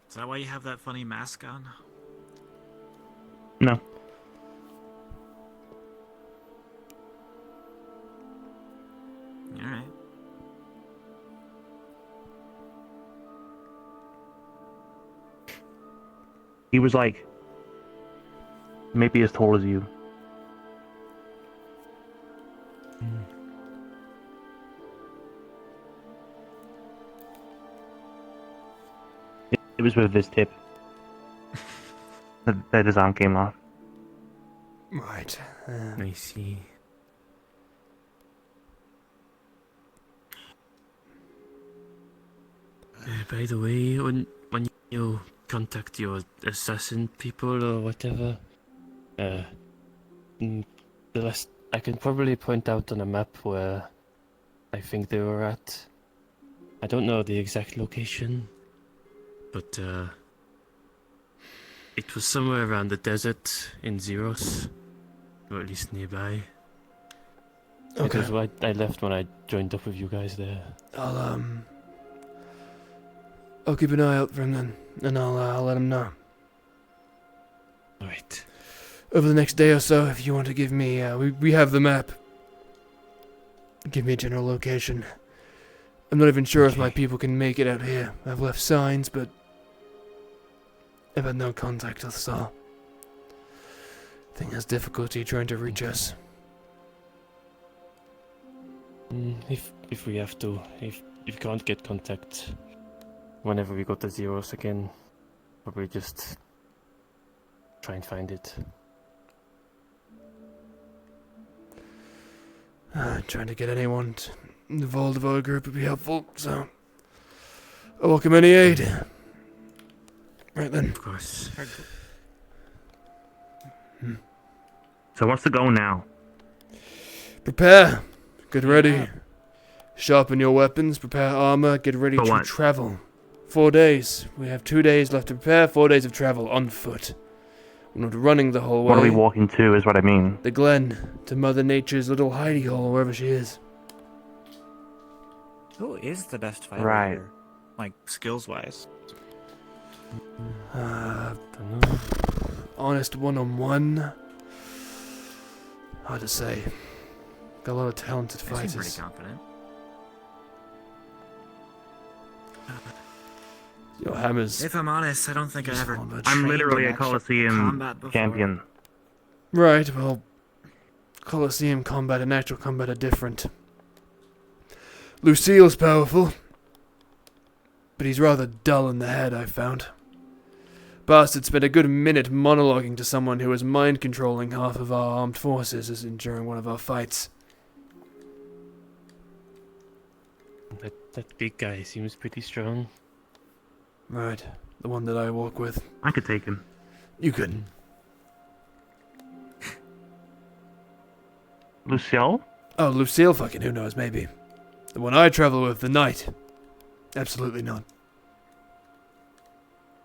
Is that why you have that funny mask on? No. Alright. He was like maybe as tall as you. It was with this tip that his arm came off. Right. I see. By the way, when you contact your assassin people or whatever, the last I can probably point out on a map where I think they were at. I don't know the exact location, but it was somewhere around the desert in Zeros, or at least nearby. Okay. Because I left when I joined up with you guys there. I'll keep an eye out for him then, and I'll let him know. Right. Over the next day or so, if you want to give me, we have the map. Give me a general location. I'm not even sure if my people can make it out here. I've left signs, but I've had no contact with us all. I think there's difficulty trying to reach us. If we have to, if you can't get contact, whenever we go to zeros again, probably just try and find it. Trying to get anyone involved with our group would be helpful, so I welcome any aid. Right then. Of course. So what's the goal now? Prepare. Get ready. Sharpen your weapons, prepare armor, get ready For to what? travel. 4 days. We have 2 days left to prepare, 4 days of travel on foot. We're not running the whole way. What are we walking to is what I mean. The Glen, to Mother Nature's little hidey hole, wherever she is. Who is the best fighter Right. here? Like, skills-wise? Honest one-on-one. Hard to say. Got a lot of talented I seem fighters. pretty confident. Your hammers. If I'm honest, I don't think I ever. Useful, but- I'm trained literally in a actual Colosseum combat before. champion. Right, well, Colosseum combat and actual combat are different. Lucille's powerful, but he's rather dull in the head, I've found. Bastard spent a good minute monologuing to someone who was mind-controlling half of our armed forces during one of our fights. That big guy seems pretty strong. Right, the one that I walk with. I could take him. You couldn't. Lucille? Oh, Lucille fucking who knows, maybe. The one I travel with, the knight. Absolutely not.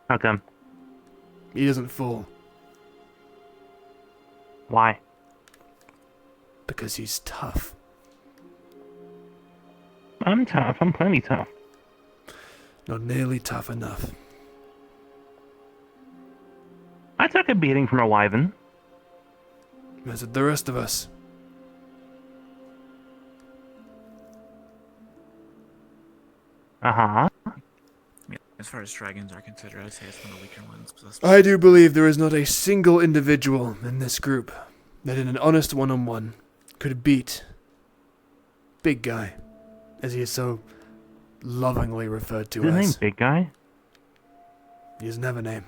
How come? He doesn't fall, Why? because he's tough. I'm tough. I'm plenty tough. Not nearly tough enough. I took a beating from a wyvern. As did the rest of us. Uh-huh. Yeah, as far as dragons are considered, I'd say it's one of the weaker ones. I do believe there is not a single individual in this group that in an honest one-on-one could beat Big Guy, as he is so lovingly referred to His as. name's Big Guy? He doesn't have a name.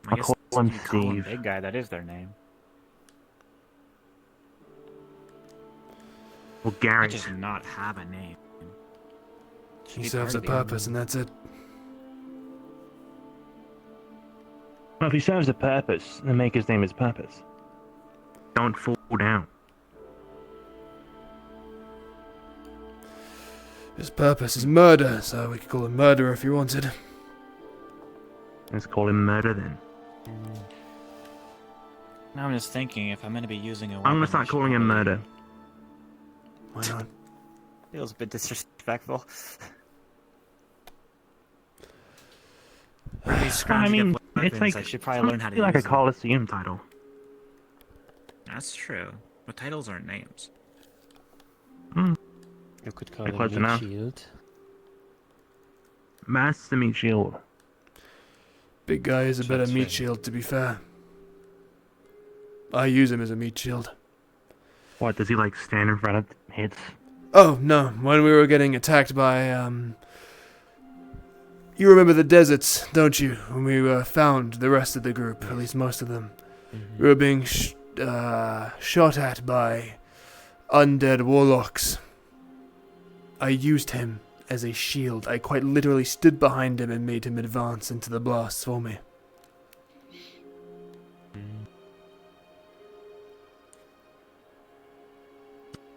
I guess call him if you call him Steve. Big guy, that is their name. Well, I Gary. just not have a name. Should He be serves a part of the purpose, and that's it. Well, if he serves a purpose, then make his name his purpose. Don't fall down. His purpose is murder, so we could call him Murderer if you wanted. Let's call him Murder then. Now I'm just thinking, if I'm going to be using a I'm weapon, gonna I start should calling him probably- Murder. Why not? Feels a bit disrespectful. For these I scrounging mean, up it's weapons, like, I should probably learn how to like a use them. Colosseum title. That's true. But titles aren't names. Hmm. You could call They're it close meat enough. shield. Master Meat Shield. Big Guy is a better That's meat fair. shield, to be fair. I use him as a meat shield. What, does he like stand in front of hits? Oh, no. When we were getting attacked by, You remember the deserts, don't you? When we found the rest of the group, at least most of them. We were being shot at by undead warlocks. I used him as a shield. I quite literally stood behind him and made him advance into the blasts for me.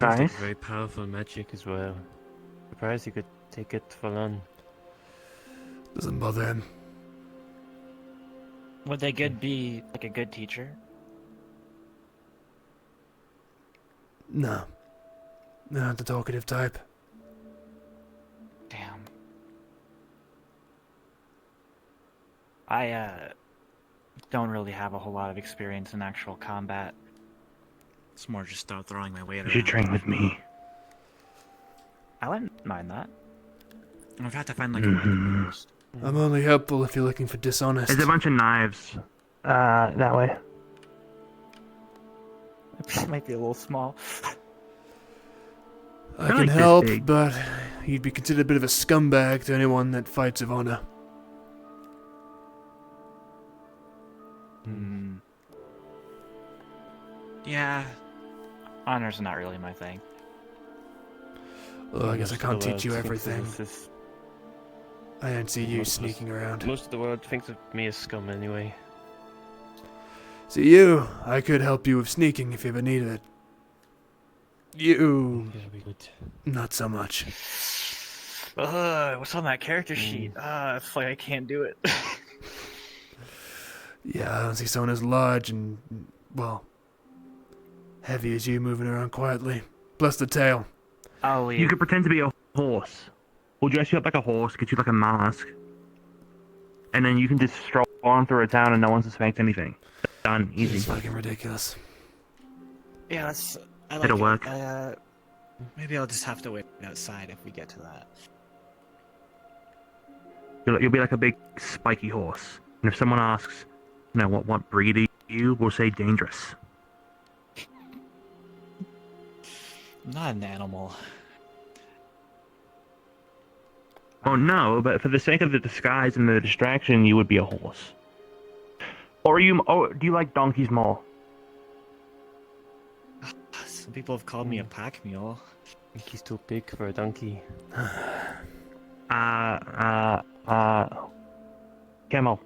Seems like Nice. very powerful magic as well. Surprised you could take it full on. Doesn't bother him. Would they be like a good teacher? No. Not the talkative type. I don't really have a whole lot of experience in actual combat. It's more just start throwing my weight You should around. train with me. I wouldn't mind that. I've had to find like a weapon first. I'm only helpful if you're looking for dishonest. There's a bunch of knives. That way. It might be a little small. I They're can like this help, big. but you'd be considered a bit of a scumbag to anyone that fights of honor. Yeah. Honor's not really my thing. Well, I guess I Most of can't the teach you world thinks of everything. us as- I don't see you most of us- sneaking around. Most of the world thinks of me as scum anyway. See you, I could help you with sneaking if you ever needed it. You, That'll be good. not so much. What's on that character sheet? It's like I can't do it. Yeah, I don't see someone as large and, well, heavy as you moving around quietly. Plus the tail. Oh, You could pretend to be a horse. We'll dress you up like a horse, get you like a mask. And then you can just stroll on through a town and no one suspects anything. Done. It's Easy. fucking ridiculous. Yeah, that's. I like It'll it. work. Maybe I'll just have to wait outside if we get to that. You'll be like a big spiky horse. And if someone asks, you know, what breed are you, we'll say dangerous. I'm not an animal. Oh no, but for the sake of the disguise and the distraction, you would be a horse. Or are you? Oh, do you like donkeys more? Some people have called me a pack mule. I think he's too big for a donkey. Camel.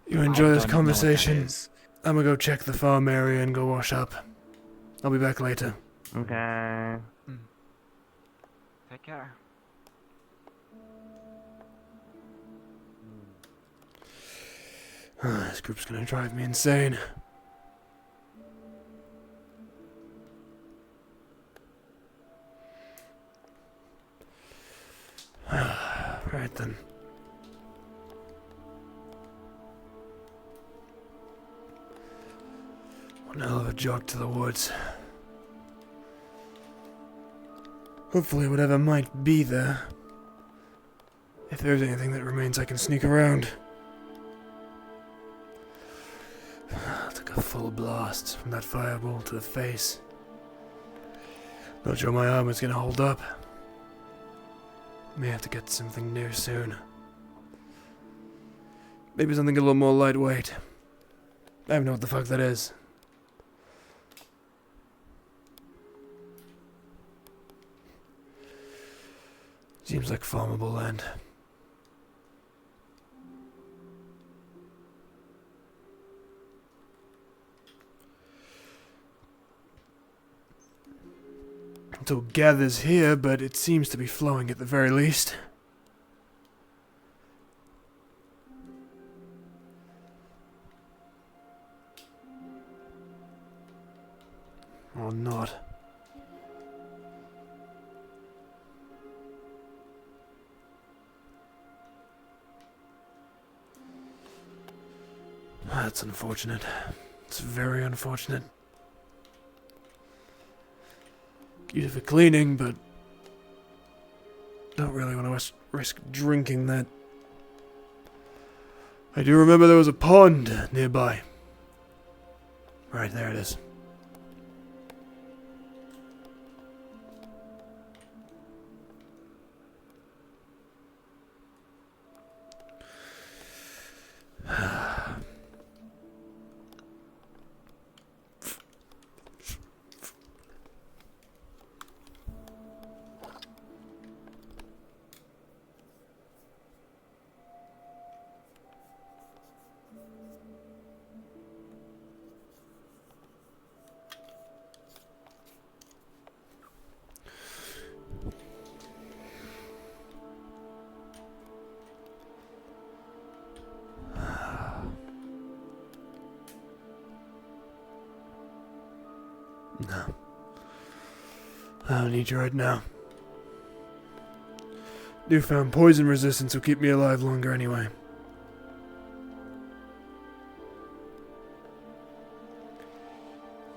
You enjoy I this don't know what that conversation? is. I'm gonna go check the farm area and go wash up. I'll be back later. Okay. Take care. This group's gonna drive me insane. Right then. One hell of a jog to the woods. Hopefully whatever might be there. If there's anything that remains, I can sneak around. Took a full blast from that fireball to the face. Not sure my armor's gonna hold up. May have to get something new soon. Maybe something a little more lightweight. I don't know what the fuck that is. Seems like farmable land. Until gathers here, but it seems to be flowing at the very least. Or not. That's unfortunate. It's very unfortunate. Use it for cleaning, but don't really want to risk drinking that. I do remember there was a pond nearby. Right, there it is. No. I don't need you right now. Newfound poison resistance will keep me alive longer anyway.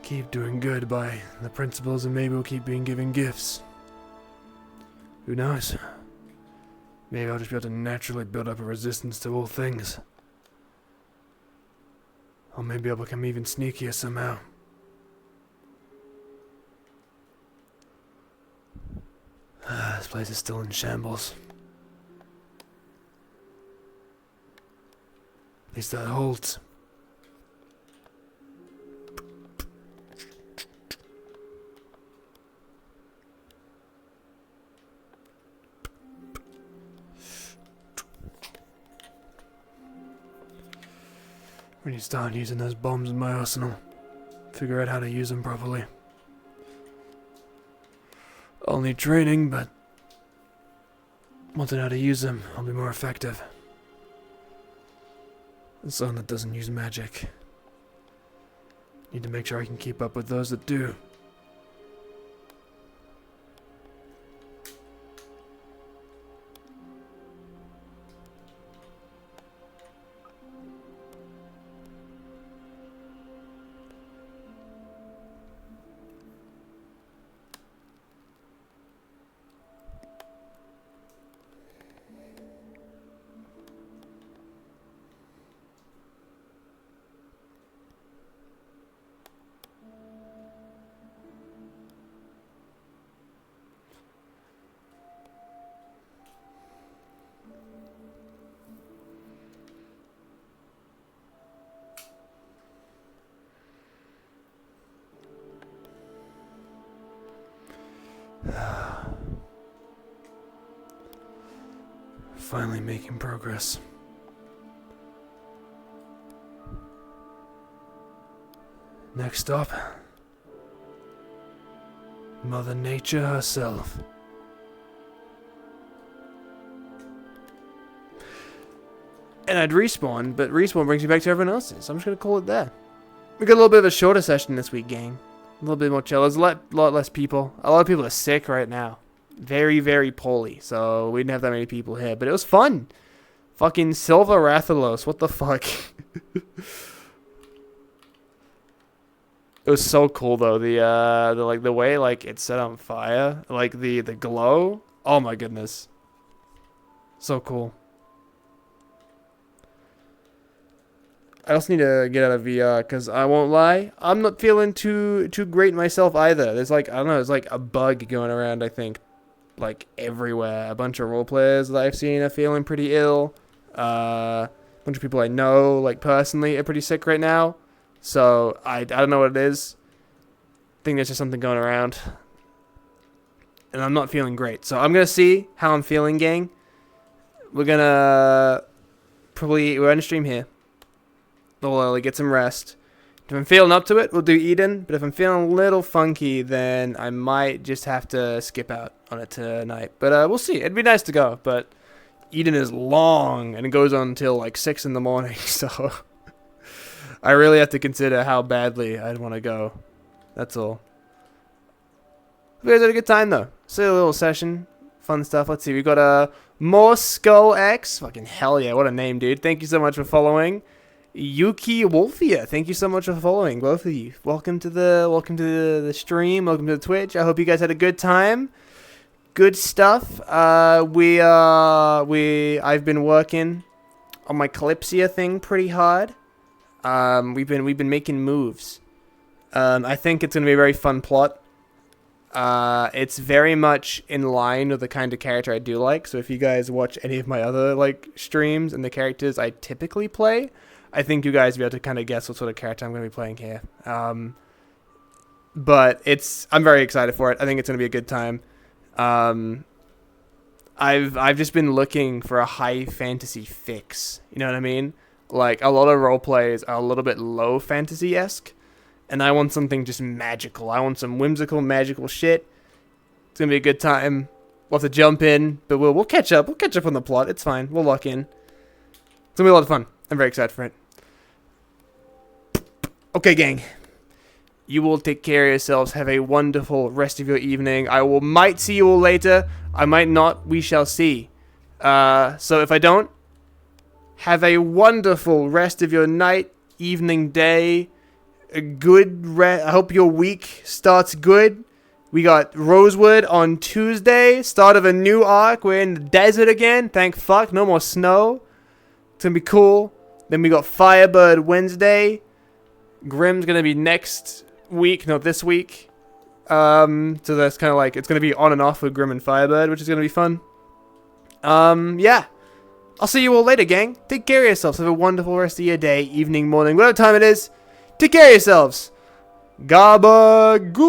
Keep doing good by the principles and maybe we'll keep being given gifts. Who knows? Maybe I'll just be able to naturally build up a resistance to all things. Or maybe I'll become even sneakier somehow. This place is still in shambles. At least that holds. We need to start using those bombs in my arsenal. Figure out how to use them properly. I'll need training, but once I know how to use them, I'll be more effective. As someone that doesn't use magic, need to make sure I can keep up with those that do. Finally making progress. Next stop, Mother Nature herself. And I'd respawn, but respawn brings me back to everyone else's. So I'm just going to call it there. We got a little bit of a shorter session this week, gang. A little bit more chill. There's a lot less people. A lot of people are sick right now. Very, very poorly. So we didn't have that many people here. But it was fun. Fucking Silver Rathalos. What the fuck? It was so cool though. The way like it set on fire. Like the glow. Oh my goodness. So cool. I also need to get out of VR because I won't lie, I'm not feeling too great myself either. There's like, I don't know, there's like a bug going around, I think, like everywhere. A bunch of role players that I've seen are feeling pretty ill. A bunch of people I know, like personally, are pretty sick right now. So I don't know what it is. I think there's just something going around. And I'm not feeling great. So I'm going to see how I'm feeling, gang. We're going to we're on a stream here. We'll get some rest. If I'm feeling up to it, we'll do Eden. But if I'm feeling a little funky, then I might just have to skip out on it tonight. But we'll see. It'd be nice to go. But Eden is long, and it goes on until like 6 in the morning. So I really have to consider how badly I'd want to go. That's all. You guys had a good time, though. Silly little session. Fun stuff. Let's see. We got more Skull X. Fucking hell yeah. What a name, dude. Thank you so much for following. Yuki Wolfia, thank you so much for following, both of you. Welcome to the stream. Welcome to the Twitch. I hope you guys had a good time. Good stuff. I've been working on my Calypsia thing pretty hard. We've been making moves. I think it's gonna be a very fun plot. It's very much in line with the kind of character I do like. So if you guys watch any of my other like streams and the characters I typically play, I think you guys will be able to kind of guess what sort of character I'm going to be playing here. But I'm very excited for it. I think it's going to be a good time. I've just been looking for a high fantasy fix. You know what I mean? Like, a lot of role plays are a little bit low fantasy-esque, and I want something just magical. I want some whimsical, magical shit. It's going to be a good time. We'll have to jump in, but we'll catch up. We'll catch up on the plot. It's fine. We'll lock in. It's going to be a lot of fun. I'm very excited for it. Okay, gang. You will take care of yourselves. Have a wonderful rest of your evening. Might see you all later. I might not. We shall see. So if I don't, have a wonderful rest of your night, evening, day. A good I hope your week starts good. We got Rosewood on Tuesday, start of a new arc. We're in the desert again. Thank fuck, no more snow. It's gonna be cool. Then we got Firebird Wednesday. Grimm's gonna be next week, not this week. So that's kind of like, it's gonna be on and off with Grimm and Firebird, which is gonna be fun. Yeah. I'll see you all later, gang. Take care of yourselves. Have a wonderful rest of your day, evening, morning, whatever time it is. Take care of yourselves. Gabagoo.